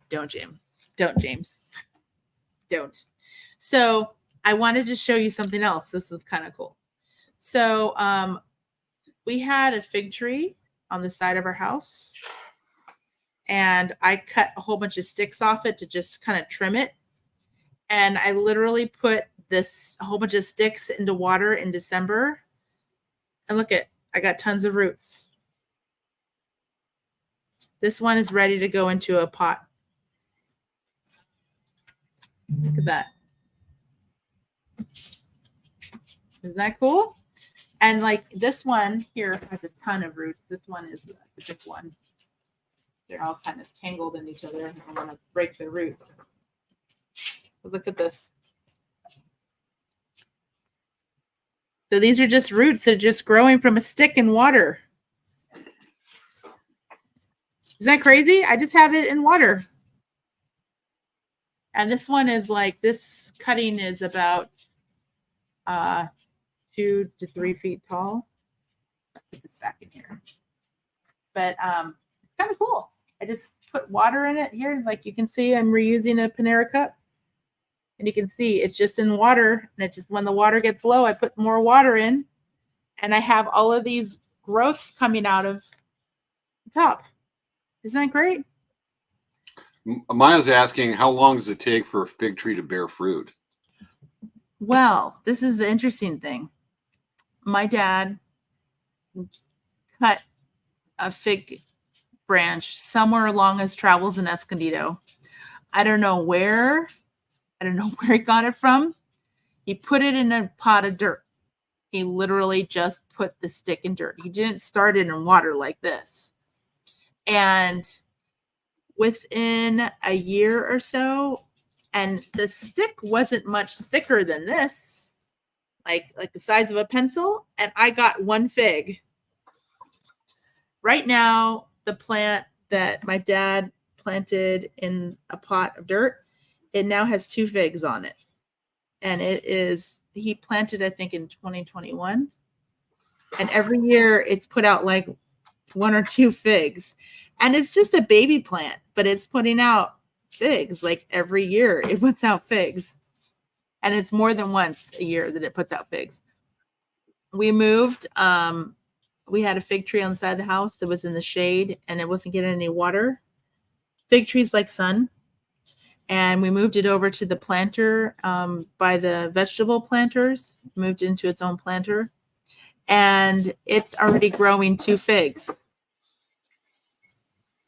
Don't, James. Don't, James. Don't. So I wanted to show you something else. This is kind of cool. So we had a fig tree on the side of our house. And I cut a whole bunch of sticks off it to just kind of trim it. And I literally put a whole bunch of sticks into water in December. And look I got tons of roots. This one is ready to go into a pot. Look at that. Isn't that cool? And like this one here has a ton of roots. This one is the big one. They're all kind of tangled in each other. I want to break the root. But look at this. So these are just roots that are just growing from a stick in water. Is that crazy? I just have it in water. And this one is like, this cutting is about 2 to 3 feet tall. I'll put this back in here. But it's kind of cool. I just put water in it here. Like you can see, I'm reusing a Panera cup. And you can see it's just in water. And it just, when the water gets low, I put more water in. And I have all of these growths coming out of the top. Isn't that great? Maya's asking, how long does it take for a fig tree to bear fruit? Well, this is the interesting thing. My dad cut a fig branch somewhere along his travels in Escondido. I don't know where he got it from. He put it in a pot of dirt. He literally just put the stick in dirt. He didn't start it in water like this. And within a year or so, and the stick wasn't much thicker than this, like the size of a pencil, and I got one fig. Right now, the plant that my dad planted in a pot of dirt, it now has 2 figs on it. And he planted, I think, in 2021. And every year it's put out like 1 or 2 figs. And it's just a baby plant, but it's putting out figs. Like every year it puts out figs. And it's more than once a year that it puts out figs. We moved. We had a fig tree on the side of the house that was in the shade and it wasn't getting any water. Fig trees like sun. and we moved it over to the planter by the vegetable planters, moved into its own planter, and it's already growing 2 figs.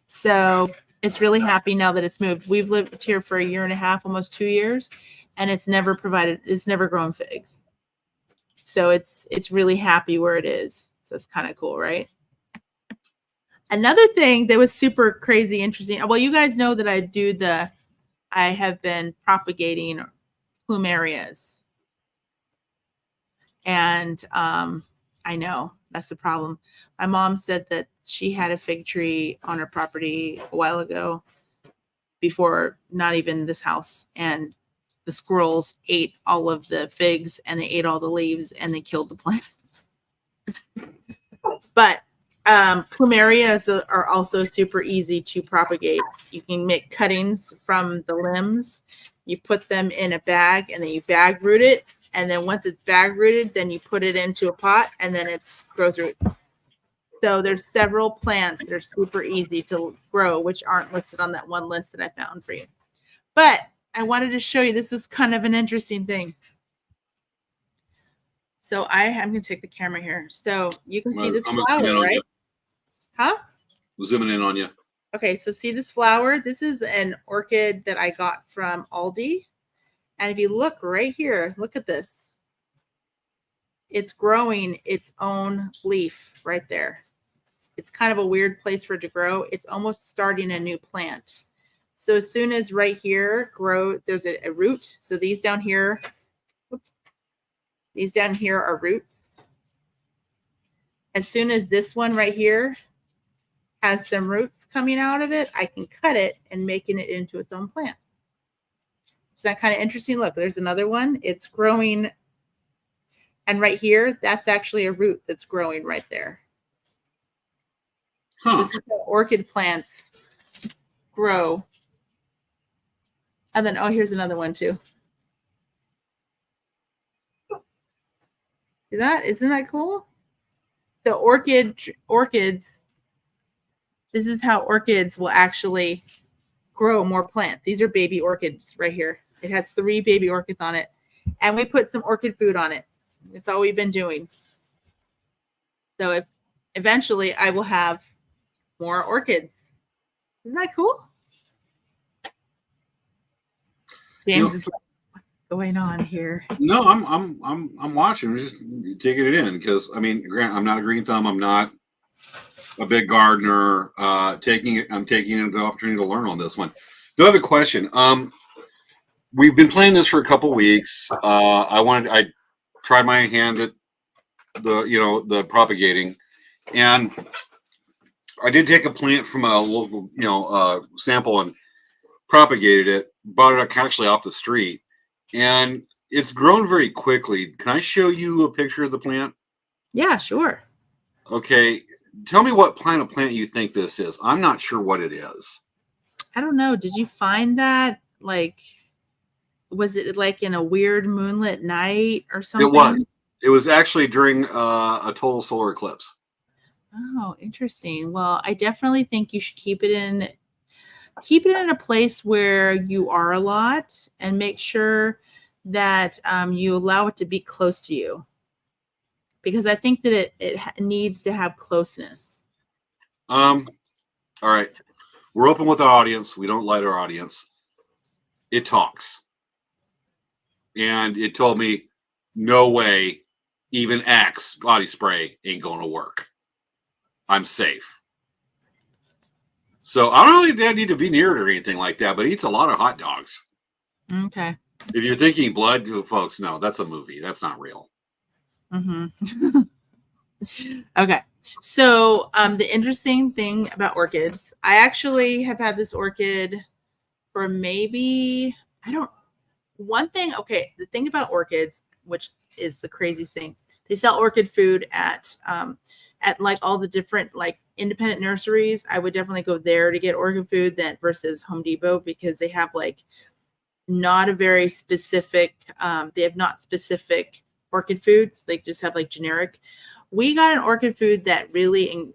So it's really happy now that it's moved. We've lived here for 1.5 years, almost 2 years, and it's never grown figs. So it's really happy where it is. So it's kind of cool, right? Another thing that was super crazy interesting. Well, you guys know that I have been propagating plumerias. And I know that's the problem. My mom said that she had a fig tree on her property a while ago, before not even this house, and the squirrels ate all of the figs and they ate all the leaves and they killed the plant. But plumerias are also super easy to propagate. You can make cuttings from the limbs. You put them in a bag and then you bag root it. And then once it's bag rooted, then you put it into a pot and then it grows root. So there's several plants that are super easy to grow, which aren't listed on that one list that I found for you. But I wanted to show you, this is kind of an interesting thing. So I'm going to take the camera here. So you can see this flower, right? Huh? I'm zooming in on you. Okay, so see this flower? This is an orchid that I got from Aldi. And if you look right here, look at this. It's growing its own leaf right there. It's kind of a weird place for it to grow. It's almost starting a new plant. So as soon as right here there's a root. So these down here, these down here are roots. As soon as this one right here has some roots coming out of it, I can cut it and making it into its own plant. Isn't that kind of interesting? Look, there's another one. It's growing. And right here, that's actually a root that's growing right there. Huh. This is how orchid plants grow. And then, oh, here's another one too. See that? Isn't that cool? The orchids, this is how orchids will actually grow more plants. These are baby orchids right here. It has 3 baby orchids on it. And we put some orchid food on it. That's all we've been doing. So eventually I will have more orchids. Isn't that cool? James is like, what's going on here? No, I'm watching. I'm just taking it in because I'm not a green thumb. I'm not a big gardener. I'm taking the opportunity to learn on this one. Do I have a question? We've been playing this for a couple weeks. I tried my hand at the propagating, and I did take a plant from a local sample and propagated it. Bought it actually off the street, and it's grown very quickly. Can I show you a picture of the plant? Yeah, sure. Okay, tell me what kind of plant you think this is. I'm not sure what it is. I don't know. Did you find that? Like, was it like in a weird moonlit night or something? It was. It was actually during a total solar eclipse. Oh, interesting. Well, I definitely think you should keep it in a place where you are a lot, and make sure that you allow it to be close to you, because I think that it needs to have closeness. All right. We're open with our audience. We don't lie to our audience. It talks. And it told me, no way, even Axe body spray ain't going to work. I'm safe. So I don't really need to be near it or anything like that, but it eats a lot of hot dogs. Okay. If you're thinking blood, folks, no, that's a movie. That's not real. Mm-hmm. Okay. So the interesting thing about orchids, I actually have had this orchid for maybe, one thing, okay, the thing about orchids, which is the craziest thing, they sell orchid food at like all the different like independent nurseries. I would definitely go there to get orchid food versus Home Depot, because they have like not a very specific, they have not specific orchid foods. They just have like generic. We got an orchid food that really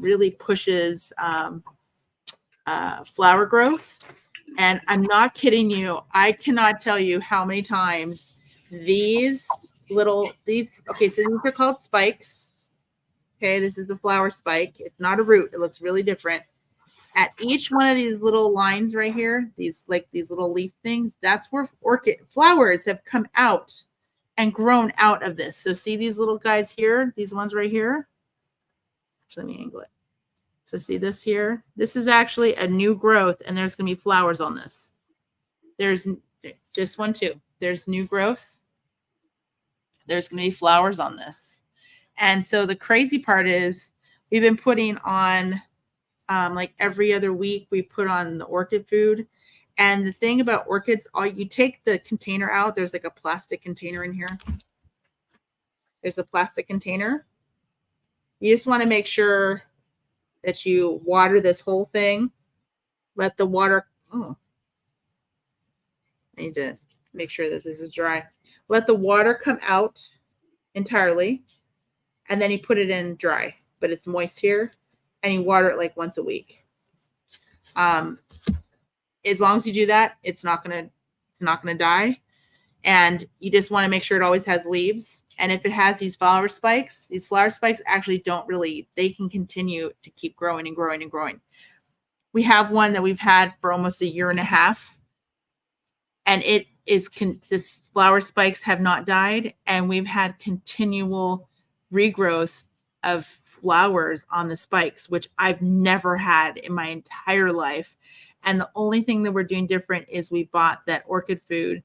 really pushes flower growth. And I'm not kidding you. I cannot tell you how many times these, okay, so these are called spikes. Okay, this is the flower spike. It's not a root. It looks really different. At each one of these little lines right here, these little leaf things, that's where orchid flowers have come out and grown out of this. So see these little guys here, these ones right here? Actually, let me angle it. So see this here? This is actually a new growth, and there's going to be flowers on this. There's this one too. There's new growth. There's going to be flowers on this. And so the crazy part is we've been putting on, like every other week, we put on the orchid food. And the thing about orchids, you take the container out. There's like a plastic container in here. There's a plastic container. You just want to make sure that you water this whole thing. Let the water, I need to make sure that this is dry. Let the water come out entirely. And then you put it in dry, but it's moist here. And you water it like once a week. As long as you do that, it's not gonna die. And you just want to make sure it always has leaves. And if it has these flower spikes actually they can continue to keep growing and growing and growing. We have one that we've had for almost 1.5 years. And this flower spikes have not died. And we've had continual regrowth of flowers on the spikes, which I've never had in my entire life. And the only thing that we're doing different is we bought that orchid food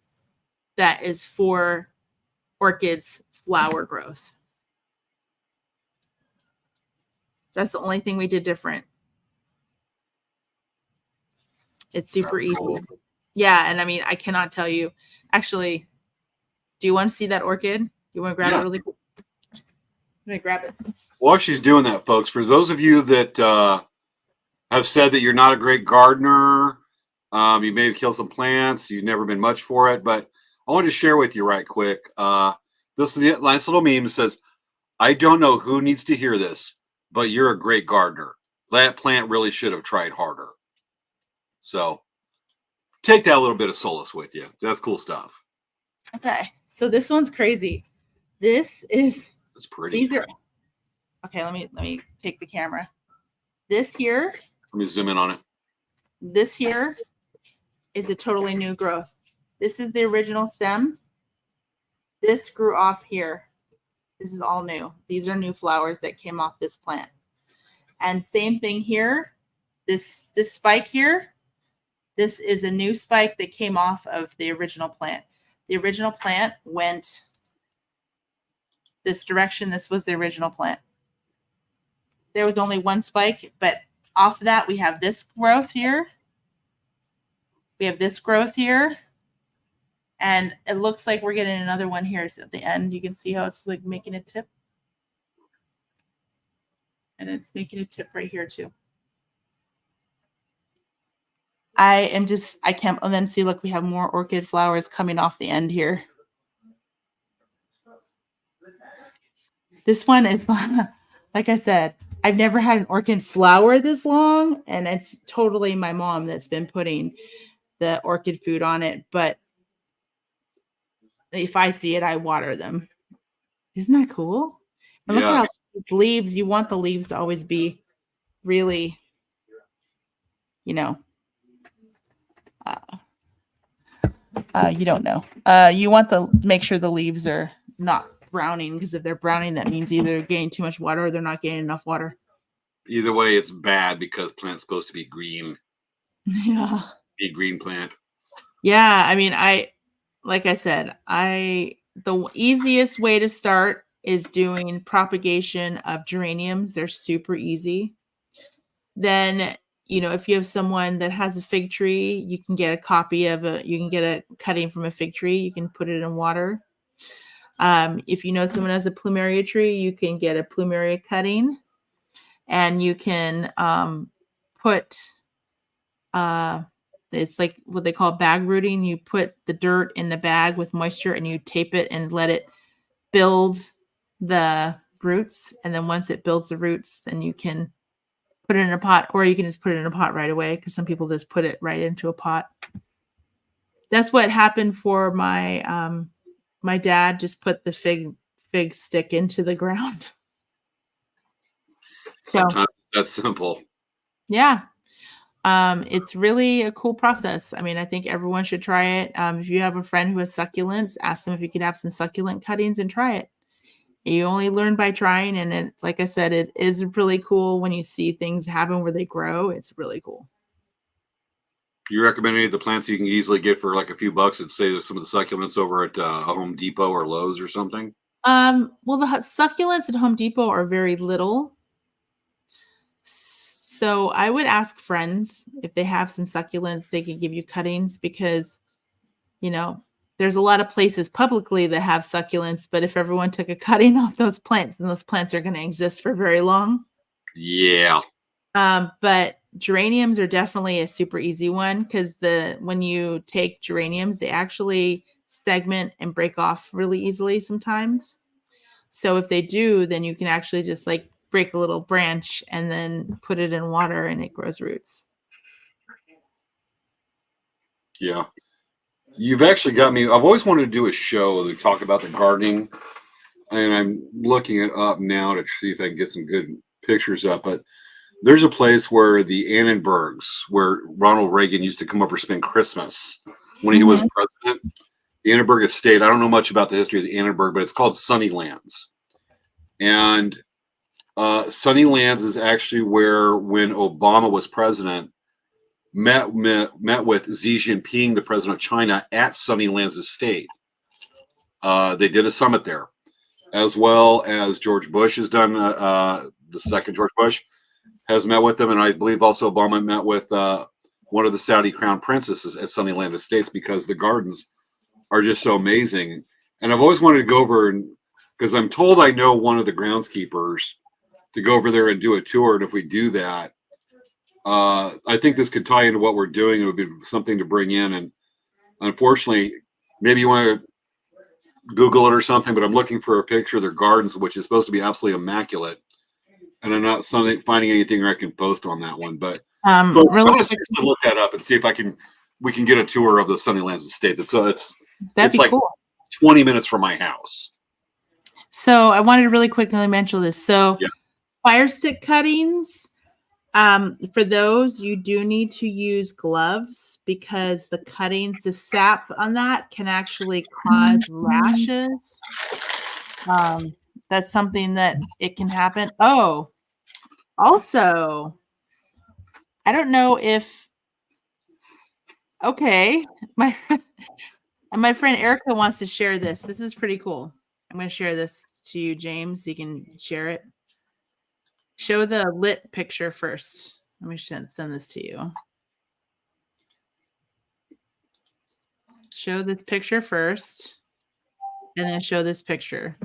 that is for orchids flower growth. That's the only thing we did different. It's super easy. Cool. Yeah, and I mean, I cannot tell you. Actually, do you want to see that orchid? You want to grab it really quick? I'm going to grab it. While she's doing that, folks, for those of you that have said that you're not a great gardener, you may have killed some plants, you've never been much for it, but I wanted to share with you right quick. This nice little meme says, I don't know who needs to hear this, but you're a great gardener. That plant really should have tried harder. So take that little bit of solace with you. That's cool stuff. Okay. So this one's crazy. That's pretty. These are okay. Let me take the camera. This here. Let me zoom in on it. This here is a totally new growth. This is the original stem. This grew off here. This is all new. These are new flowers that came off this plant. And same thing here. This spike here. This is a new spike that came off of the original plant. The original plant went this direction. This was the original plant. There was only one spike, but off of that, we have this growth here. We have this growth here. And it looks like we're getting another one here. So at the end, you can see how it's like making a tip. And it's making a tip right here too. I can't, and then see, look, we have more orchid flowers coming off the end here. This one is, like I said, I've never had an orchid flower this long, and it's totally my mom that's been putting the orchid food on it. But if I see it, I water them. Isn't that cool? And look at how these leaves, you want the leaves to always be really, you know, you don't know. You want to make sure the leaves are not browning, because if they're browning, that means either they're getting too much water or they're not getting enough water. Either way, it's bad because plant's supposed to be green. Yeah. Be a green plant. Yeah. I mean, like I said, the easiest way to start is doing propagation of geraniums. They're super easy. Then, you know, if you have someone that has a fig tree, you can get a cutting from a fig tree. You can put it in water. If you know someone has a plumeria tree, you can get a plumeria cutting, and you can put, it's like what they call bag rooting. You put the dirt in the bag with moisture and you tape it and let it build the roots. And then once it builds the roots, then you can put it in a pot, or you can just put it in a pot right away because some people just put it right into a pot. That's what happened for my my dad. Just put the fig stick into the ground. So Sometimes that's simple. yeah, it's really a cool process. I mean, I think everyone should try it. If you have a friend who has succulents, ask them if you could have some succulent cuttings and try it. You only learn by trying, and it, like I said, it is really cool when you see things happen where they grow. It's really cool. You recommend any of the plants you can easily get for like a few bucks? And say there's some of the succulents over at a Home Depot or Lowe's or something. Well, the succulents at Home Depot are very little. So I would ask friends if they have some succulents, they could give you cuttings because, you know, there's a lot of places publicly that have succulents, but if everyone took a cutting off those plants, then those plants are going to exist for very long. Yeah. But geraniums are definitely a super easy one because when you take geraniums, they actually segment and break off really easily sometimes. So if they do, then you can actually just like break a little branch and then put it in water and it grows roots. Yeah. You've actually got me. I've always wanted to do a show that talk about the gardening, and I'm looking it up now to see if I can get some good pictures up. But there's a place where the Annenbergs, where Ronald Reagan used to come over to spend Christmas when he was president. The Annenberg estate. I don't know much about the history of the Annenberg, but it's called Sunnylands. And Sunnylands is actually where, when Obama was president, met with Xi Jinping, the president of China, at Sunnylands estate. They did a summit there, as well as George Bush has done. The second George Bush has met with them, and I believe also Obama met with one of the Saudi crown princesses at Sunnyland Estates because the gardens are just so amazing. And I've always wanted to go over, and because I'm told I know one of the groundskeepers, to go over there and do a tour. And if we do that, I think this could tie into what we're doing. It would be something to bring in. And unfortunately, maybe you want to Google it or something, but I'm looking for a picture of their gardens, which is supposed to be absolutely immaculate. And I'm not finding anything I can post on that one. But folks, really I'm going to seriously look that up and see if we can get a tour of the Sunnylands estate. that'd be like cool. 20 minutes from my house. So I wanted to really quickly mention this. So Yeah. fire stick cuttings, for those, you do need to use gloves because the cuttings, the sap on that can actually cause rashes. That's something that it can happen. Oh, also, I don't know if, okay, my friend Erica wants to share this. This is pretty cool. I'm going to share this to you, James. You can share it. Show the lit picture first. Let me send this to you. Show this picture first, and then show this picture.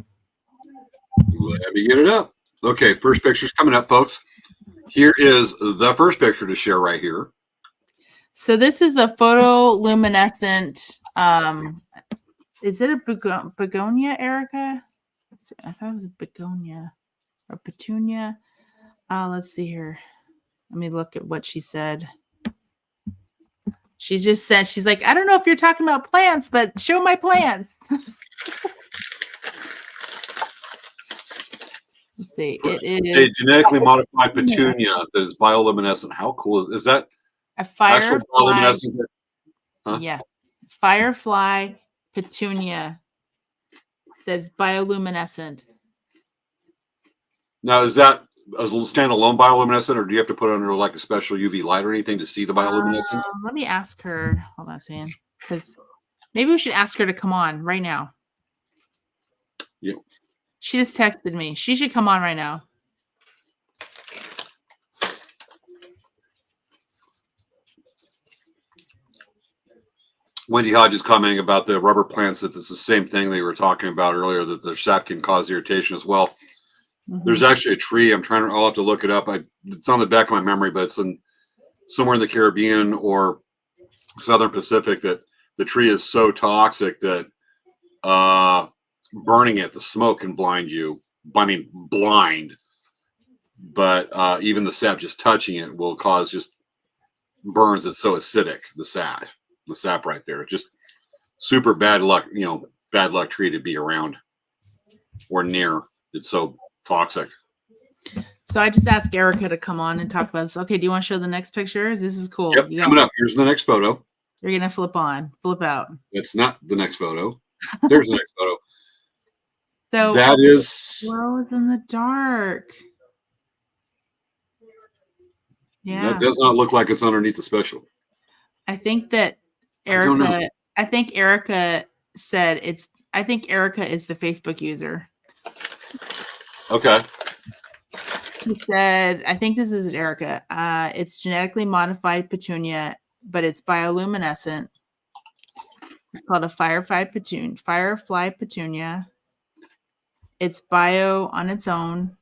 Let me get it up. Okay, first picture's coming up, folks. Here is the first picture to share right here. So this is a photoluminescent. Is it a begonia, Erica? I thought it was a begonia or petunia. Let's see here. Let me look at what she said. She just said, she's like, I don't know if you're talking about plants, but show my plants. Let's see. It is a genetically modified petunia that is bioluminescent. How cool is that? A firefly. Actual bioluminescent? Huh? Yes. Firefly petunia that's bioluminescent. Now, is that a standalone bioluminescent, or do you have to put it under like a special UV light or anything to see the bioluminescence? Let me ask her. Hold on a second. Because maybe we should ask her to come on right now. Yeah. She just texted me. She should come on right now. Wendy Hodge is commenting about the rubber plants, that it's the same thing they were talking about earlier, that the sap can cause irritation as well. Mm-hmm. There's actually a tree. I'll have to look it up. It's on the back of my memory, but it's somewhere in the Caribbean or Southern Pacific that the tree is so toxic that burning it, the smoke can blind you. I mean, blind. but even the sap, just touching it will cause just burns. It's so acidic. The sap right there, just super bad luck. Bad luck tree to be around or near. It's so toxic. So I just asked Erica to come on and talk about this. Okay, do you want to show the next picture? This is cool. Yep, coming up. Here's the next photo. You're gonna flip out. It's not the next photo. There's the next photo. So That is. glows in the dark. Yeah. That does not look like it's underneath the special. I think that don't know. Erica. I think Erica said it's. I think Erica is the Facebook user. Okay. She said, I think this is Erica. It's genetically modified petunia, but it's bioluminescent. It's called a firefly petunia. It's bio on its own.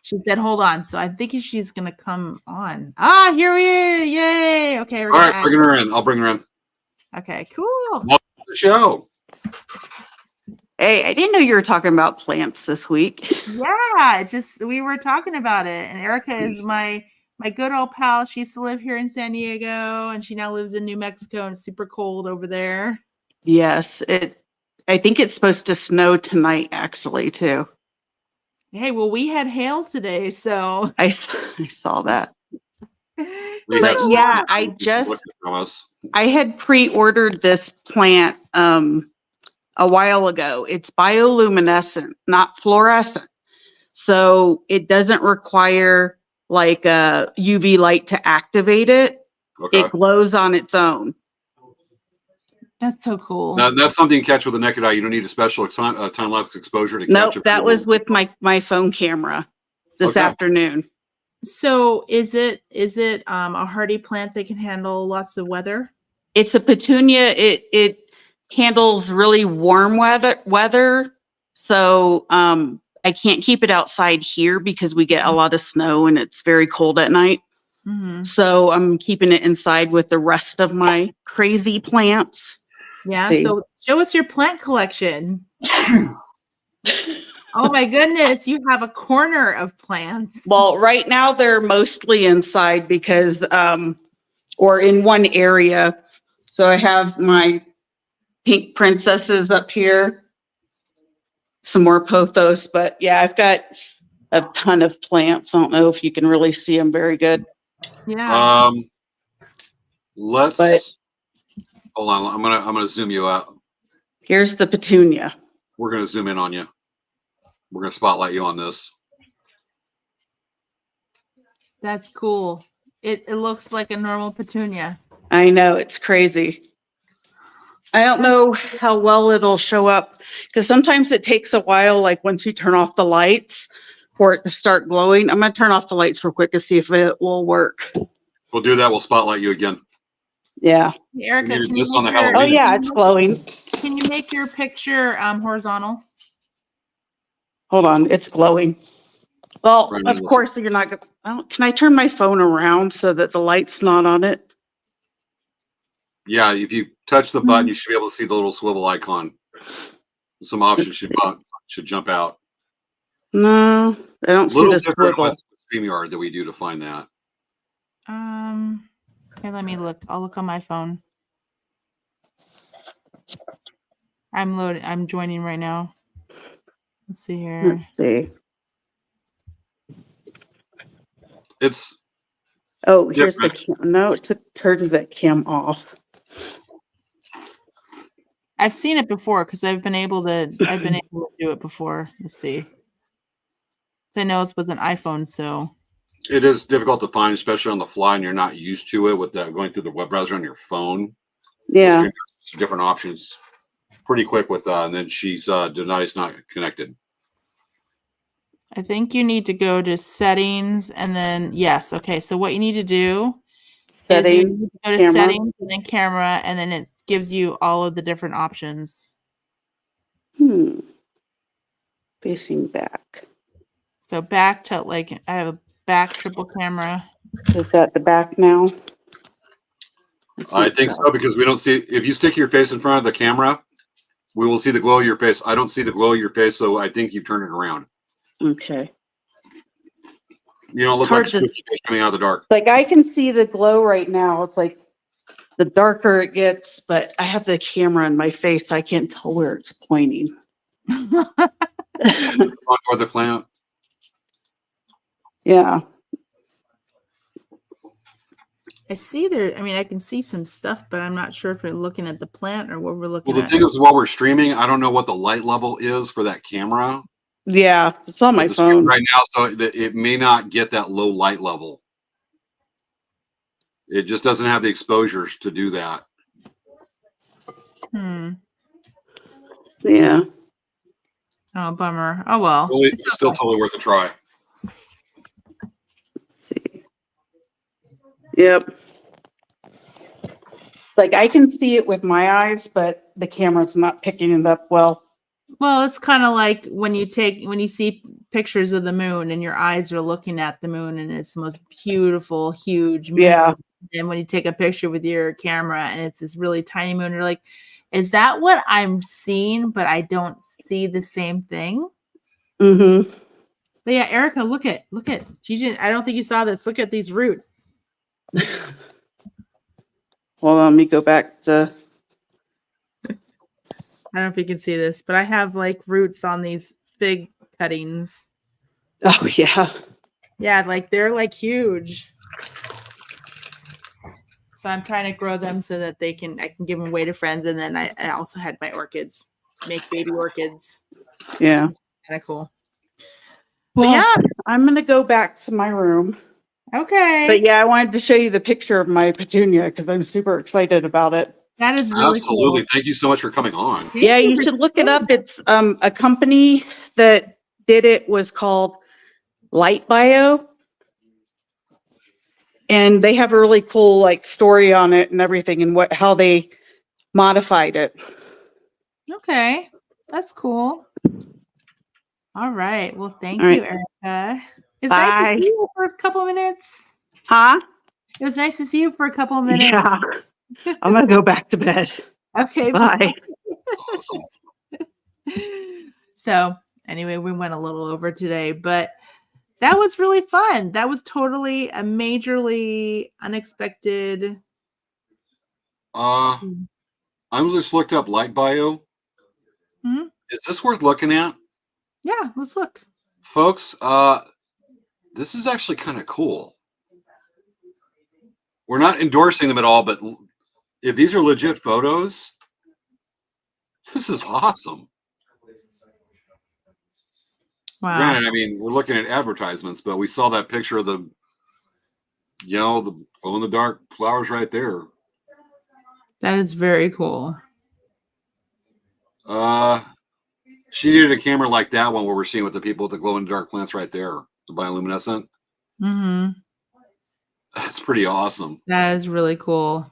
She said, hold on. So I think she's going to come on. Here we are. Yay. Okay. All right, bring her in. I'll bring her in. Okay, cool. Welcome to the show. Hey, I didn't know you were talking about plants this week. Yeah, we were talking about it. And Erica is my good old pal. She used to live here in San Diego, and she now lives in New Mexico, and it's super cold over there. Yes, I think it's supposed to snow tonight, actually, too. Hey, well, we had hail today, so I saw that. We But had yeah, some from us. I had pre-ordered this plant a while ago. It's bioluminescent, not fluorescent. So it doesn't require like a UV light to activate it. Okay. It glows on its own. that's so cool. Now, that's something you catch with the naked eye. You don't need a special time-lapse exposure to catch Nope, it. that was with my phone camera this Okay. afternoon. So is it a hardy plant that can handle lots of weather? It's a petunia. It handles really warm weather. So I can't keep it outside here because we get a lot of snow and it's very cold at night. Mm-hmm. So I'm keeping it inside with the rest of my crazy plants. Yeah. See. So show us your plant collection. Oh my goodness, you have a corner of plants. Well, right now they're mostly inside because or in one area. So I have my pink princesses up here, some more pothos, but yeah, I've got a ton of plants. I don't know if you can really see them very good. Yeah. Let's But- hold on. I'm gonna zoom you out. Here's the petunia. We're gonna zoom in on you. We're gonna spotlight you on this. That's cool. It looks like a normal petunia. I know, it's crazy. I don't know how well it'll show up because sometimes it takes a while, like once you turn off the lights for it to start glowing. I'm going to turn off the lights real quick to see if it will work. We'll do that. We'll spotlight you again. Yeah. Hey, Erica, We needed can you, this on make the your, Oh, Halloween. yeah, it's glowing. can you make your picture horizontal? Hold on, it's glowing. Well, Right, of course, you're not going to. Can I turn my phone around so that the light's not on it? Yeah, if you touch the button, you should be able to see the little swivel icon. Some options should jump out. No, I don't see Little the different swivel. with StreamYard that we do to find that. Here, let me look. I'll look on my phone. I'm joining right now. Let's see here. Let's see. It's Oh, here's the different. cam. No, it turned that cam off. I've seen it before because I've been able to do it before. Let's see. I know it's with an iPhone, so It is difficult to find, especially on the fly, and you're not used to it with that going through the web browser on your phone. Yeah. Some different options pretty quick with and then she's denies not connected. I think you need to go to settings and then yes. Okay, so what you need to do is you Setting. need to go to camera. settings and then camera, and then it gives you all of the different options. Facing back. So back to I have a back triple camera. Is that the back now? I think so because we don't see if you stick your face in front of the camera, we will see the glow of your face. I don't see the glow of your face, so I think you've turned it around. Okay. You don't look It's like a hard to- spooky fish coming out of the dark. Like I can see the glow right now. It's like the darker it gets, but I have the camera in my face, so I can't tell where it's pointing. On toward the plant. Yeah. I see there. I mean, I can see some stuff, but I'm not sure if we're looking at the plant or what we're looking Well, the at. thing is, while we're streaming, I don't know what the light level is for that camera. Yeah. It's on my It's streaming phone. right now, so that it may not get that low light level. It just doesn't have the exposures to do that. Yeah. Oh, bummer. Oh well. Well, it's still totally worth a try. Let's see. Yep. Like I can see it with my eyes, but the camera's not picking it up well. Well, it's kind of like when you see pictures of the moon and your eyes are looking at the moon and it's the most beautiful, huge moon. Yeah. And when you take a picture with your camera and it's this really tiny moon, you're like, is that what I'm seeing? But I don't see the same thing. Mm-hmm. But yeah, Erica, look at Gigi. I don't think you saw this. Look at these roots. Well, let me go back to. I don't know if you can see this, but I have like roots on these fig cuttings. Oh yeah. Yeah, like they're like huge. So I'm trying to grow them so that I can give them away to friends. And then I also had my orchids, make baby orchids. Yeah. Kind of cool. Well, But yeah. I'm gonna go back to my room. Okay. But yeah, I wanted to show you the picture of my petunia because I'm super excited about it. That is really Absolutely. cool. Thank you so much for coming on. Thank Yeah, you for should look it doing up. that. It's a company that did it was called Light Bio. And they have a really cool like story on it and everything and how they modified it. Okay. That's cool. All right. Well, thank All you, right. Erica. It's nice to Bye. see you for a couple of minutes. Huh? It was nice to see you for a couple of minutes. Yeah. I'm gonna go back to bed. Okay. Bye. Awesome. So anyway, we went a little over today, but that was really fun. That was totally a majorly unexpected. I just looked up light bio. Mhm. Is this worth looking at? Yeah, let's look. Folks, this is actually kind of cool. We're not endorsing them at all, but if these are legit photos, this is awesome. Wow. Granted, I mean, we're looking at advertisements, but we saw that picture of the glow in the dark flowers right there. That is very cool. She needed a camera like that one where we're seeing with the people with the glow in the dark plants right there, the bioluminescent. Mm-hmm. That's pretty awesome. That is really cool.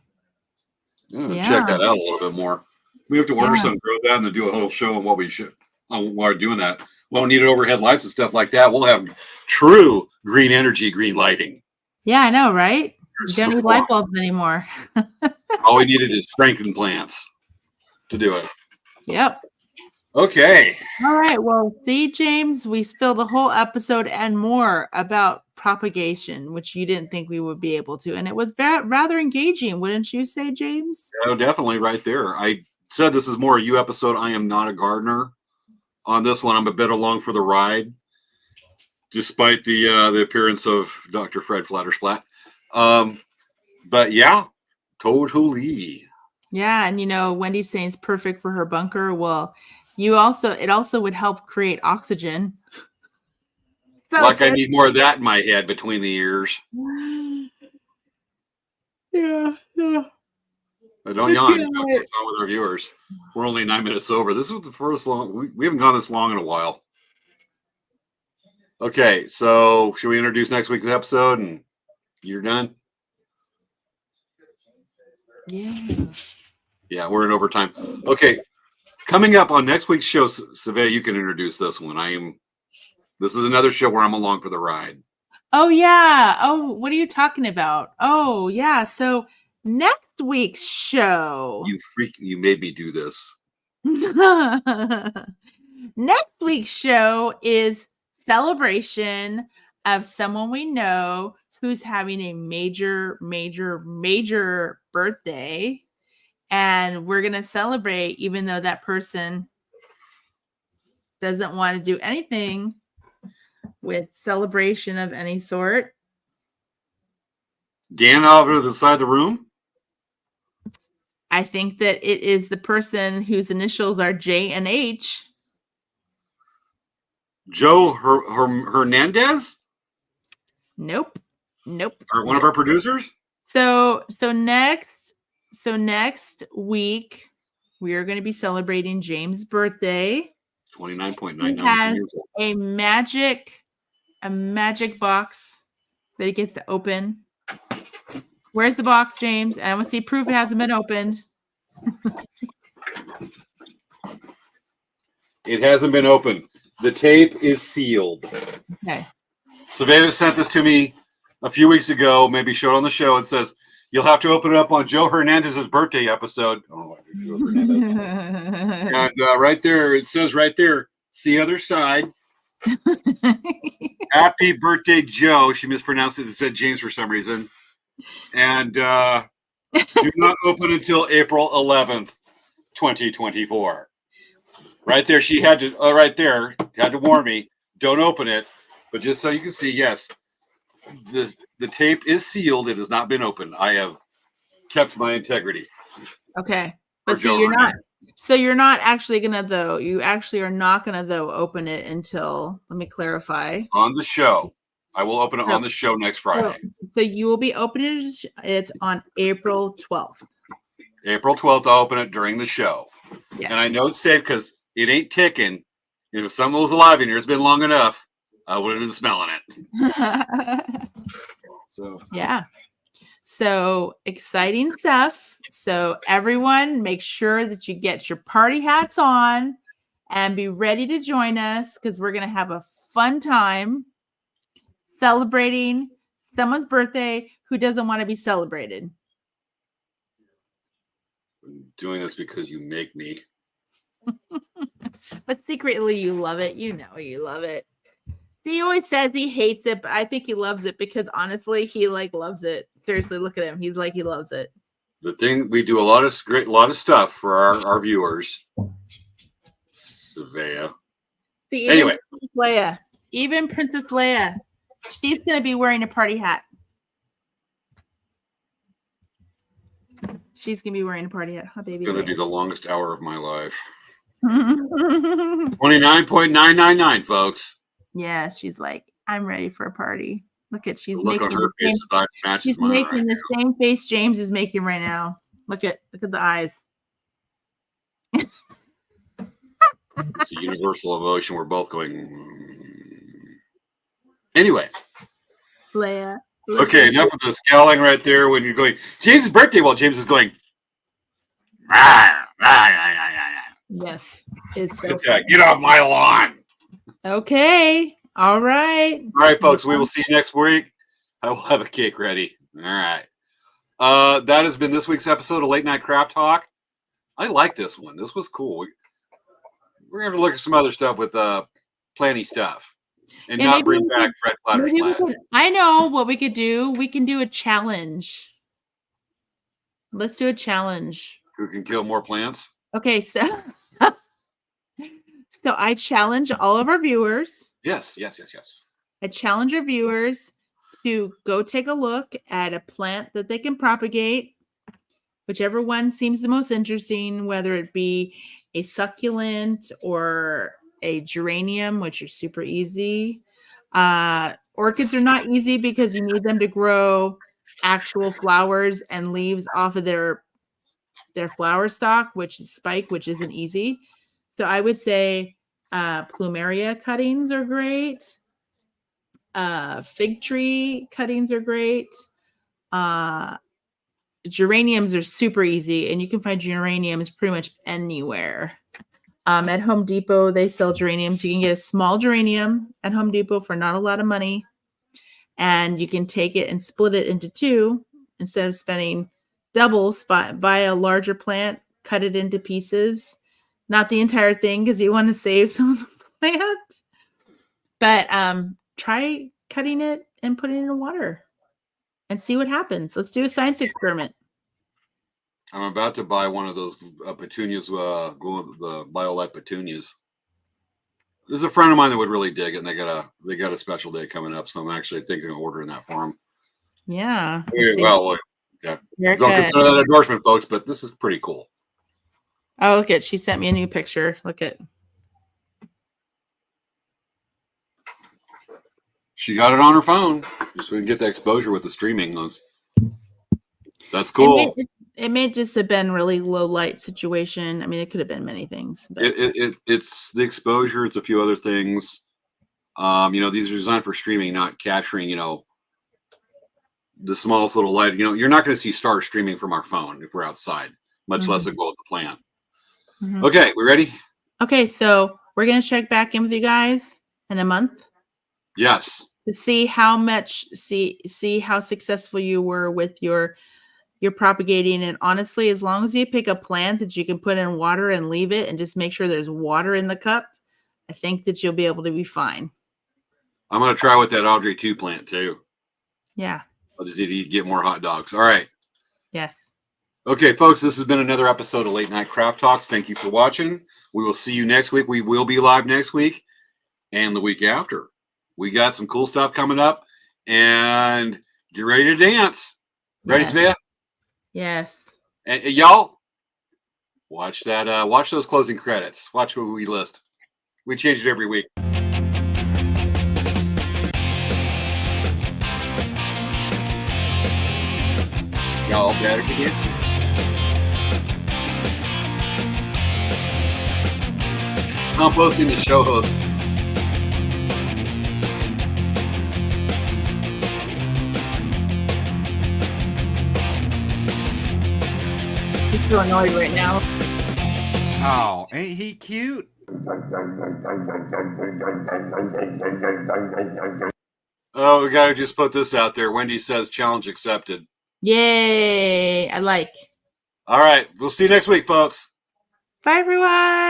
Yeah. Check that out a little bit more. We have to order some, grow that, and then do a whole show on what we should while we're doing that. We don't need overhead lights and stuff like that. We'll have true green energy, green lighting. Yeah, I know, right? You don't need light bulbs anymore. All we needed is strengthened plants to do it. Yep. Okay. All right. Well, see, James, we spilled the whole episode and more about propagation, which you didn't think we would be able to. And it was rather engaging, wouldn't you say, James? Oh, definitely right there. I said this is more a you episode. I am not a gardener. On this one, I'm a bit along for the ride, despite the appearance of Dr. Fred Flattersplat. But yeah, totally. Yeah, and Wendy's saying it's perfect for her bunker. Well, it also would help create oxygen. So I need more of that in my head between the ears. Yeah. Don't yawn. What's on with our viewers? We're only 9 minutes over. This is the first long. We haven't gone this long in a while. Okay, so should we introduce next week's episode and you're done? Yeah. Yeah, we're in overtime. Okay, coming up on next week's show, Svea, you can introduce this one. This is another show where I'm along for the ride. Oh, yeah. Oh, what are you talking about? Oh, yeah. So next week's show. You made me do this. Next week's show is celebration of someone we know who's having a major, major, major birthday. And we're going to celebrate, even though that person doesn't want to do anything with celebration of any sort. Dan over to the side of the room. I think that it is the person whose initials are J and H. Joe Hernandez, Nope. or one of our producers. So next week we are going to be celebrating James' birthday. 29.99 He has years old. a magic box that he gets to open. Where's the box, James? I want to see proof it hasn't been opened. It hasn't been opened. The tape is sealed. Okay. Svea sent this to me a few weeks ago, maybe showed on the show. It says, you'll have to open it up on Joe Hernandez's birthday episode. Oh, Joe Hernandez. And right there, it says right there, see other side. Happy birthday, Joe. She mispronounced it and said James for some reason. And do not open until April 11th, 2024. Right there, she had to, right there, had to warn me, don't open it. But just so you can see, yes, the tape is sealed. It has not been opened. I have kept my integrity. Okay. But Joe see, you're Hernandez. not. So you're not actually gonna though. You actually are not gonna though open it until. Let me clarify. On the show, I will open it No. on the show next Friday. So you will be opening it on April 12th. April 12th, I'll open it during the show. Yes. And I know it's safe because it ain't ticking. If something was alive in here, it's been long enough, I would have been smelling it. So Yeah. So exciting stuff. So everyone, make sure that you get your party hats on and be ready to join us because we're going to have a fun time celebrating someone's birthday who doesn't want to be celebrated. I'm doing this because you make me. But secretly you love it. You know you love it. He always says he hates it, but I think he loves it because honestly, he loves it. Seriously, look at him. He's like he loves it. The thing, we do a lot of stuff for our viewers. Svea. See, Anyway. even Princess Leia, she's going to be wearing a party hat. She's going to be wearing a party hat. Huh, baby? It's going to be the longest hour of my life. Yeah, 29.999, folks. she's like, I'm ready for a party. Look at, she's The look making on her the face same, matches she's mine. making Right the same face James is making right now. Look at the eyes. It's a universal emotion. We're both going. Anyway. Leia. Okay, enough of the scowling right there when you're going, James' birthday, while James is going, Yes. It's so look at that, get off my lawn. okay. All right. All right, folks, we will see you next week. I will have a cake ready. All right. That has been this week's episode of Late Night Craft Talk. I like this one. This was cool. We're going to have to look at some other stuff with planny stuff and Yeah, not maybe bring we back could- Fred maybe we Flatterflat. could- I know what we could do. We can do a challenge. Let's do a challenge. Who can kill more plants? Okay, so I challenge all of our viewers. Yes. I challenge our viewers to go take a look at a plant that they can propagate, whichever one seems the most interesting, whether it be a succulent or a geranium, which are super easy. Orchids are not easy because you need them to grow actual flowers and leaves off of their flower stalk, which is spike, which isn't easy. So I would say plumeria cuttings are great. Fig tree cuttings are great. Geraniums are super easy, and you can find geraniums pretty much anywhere. At Home Depot, they sell geraniums. You can get a small geranium at Home Depot for not a lot of money, and you can take it and split it into two instead of spending double. Buy a larger plant, cut it into pieces, not the entire thing because you want to save some of the plant. But try cutting it and putting it in water and see what happens. Let's do a science experiment. I'm about to buy one of those petunias, the BioLite petunias. There's a friend of mine that would really dig it, and they got a special day coming up, so I'm actually thinking of ordering that for them. Yeah. Well, yeah. Very Don't good. consider that an endorsement, folks, but this is pretty cool. Oh, look at, she sent me a new picture. Look at. She got it on her phone, just so we can get the exposure with the streaming. That's cool. It may just have been really low light situation. I mean, it could have been many things. But It's the exposure. It's a few other things. These are designed for streaming, not capturing, the smallest little light. You're not going to see stars streaming from our phone if we're outside, much less a glow at the plant. Mhm. Okay, we ready? Okay, so we're gonna check back in with you guys in a month Yes. to see how much, see how successful you were with your propagating. And honestly, as long as you pick a plant that you can put in water and leave it and just make sure there's water in the cup, I think that you'll be able to be fine. I'm going to try with that Audrey 2 plant too. Yeah. I'll just need to get more hot dogs. All right. Yes. Okay, folks, this has been another episode of Late Night Craft Talks. Thank you for watching. We will see you next week. We will be live next week and the week after. We got some cool stuff coming up, and get ready to dance. Ready, Yes. Svea? Yes. And y'all, watch that. Watch those closing credits. Watch what we list. We change it every week. Y'all better begin. Composting the show host. He's so annoyed right now. Oh, ain't he cute? Oh, we got to just put this out there. Wendy says challenge accepted. Yay. I like. All right. We'll see you next week, folks. Bye, everyone.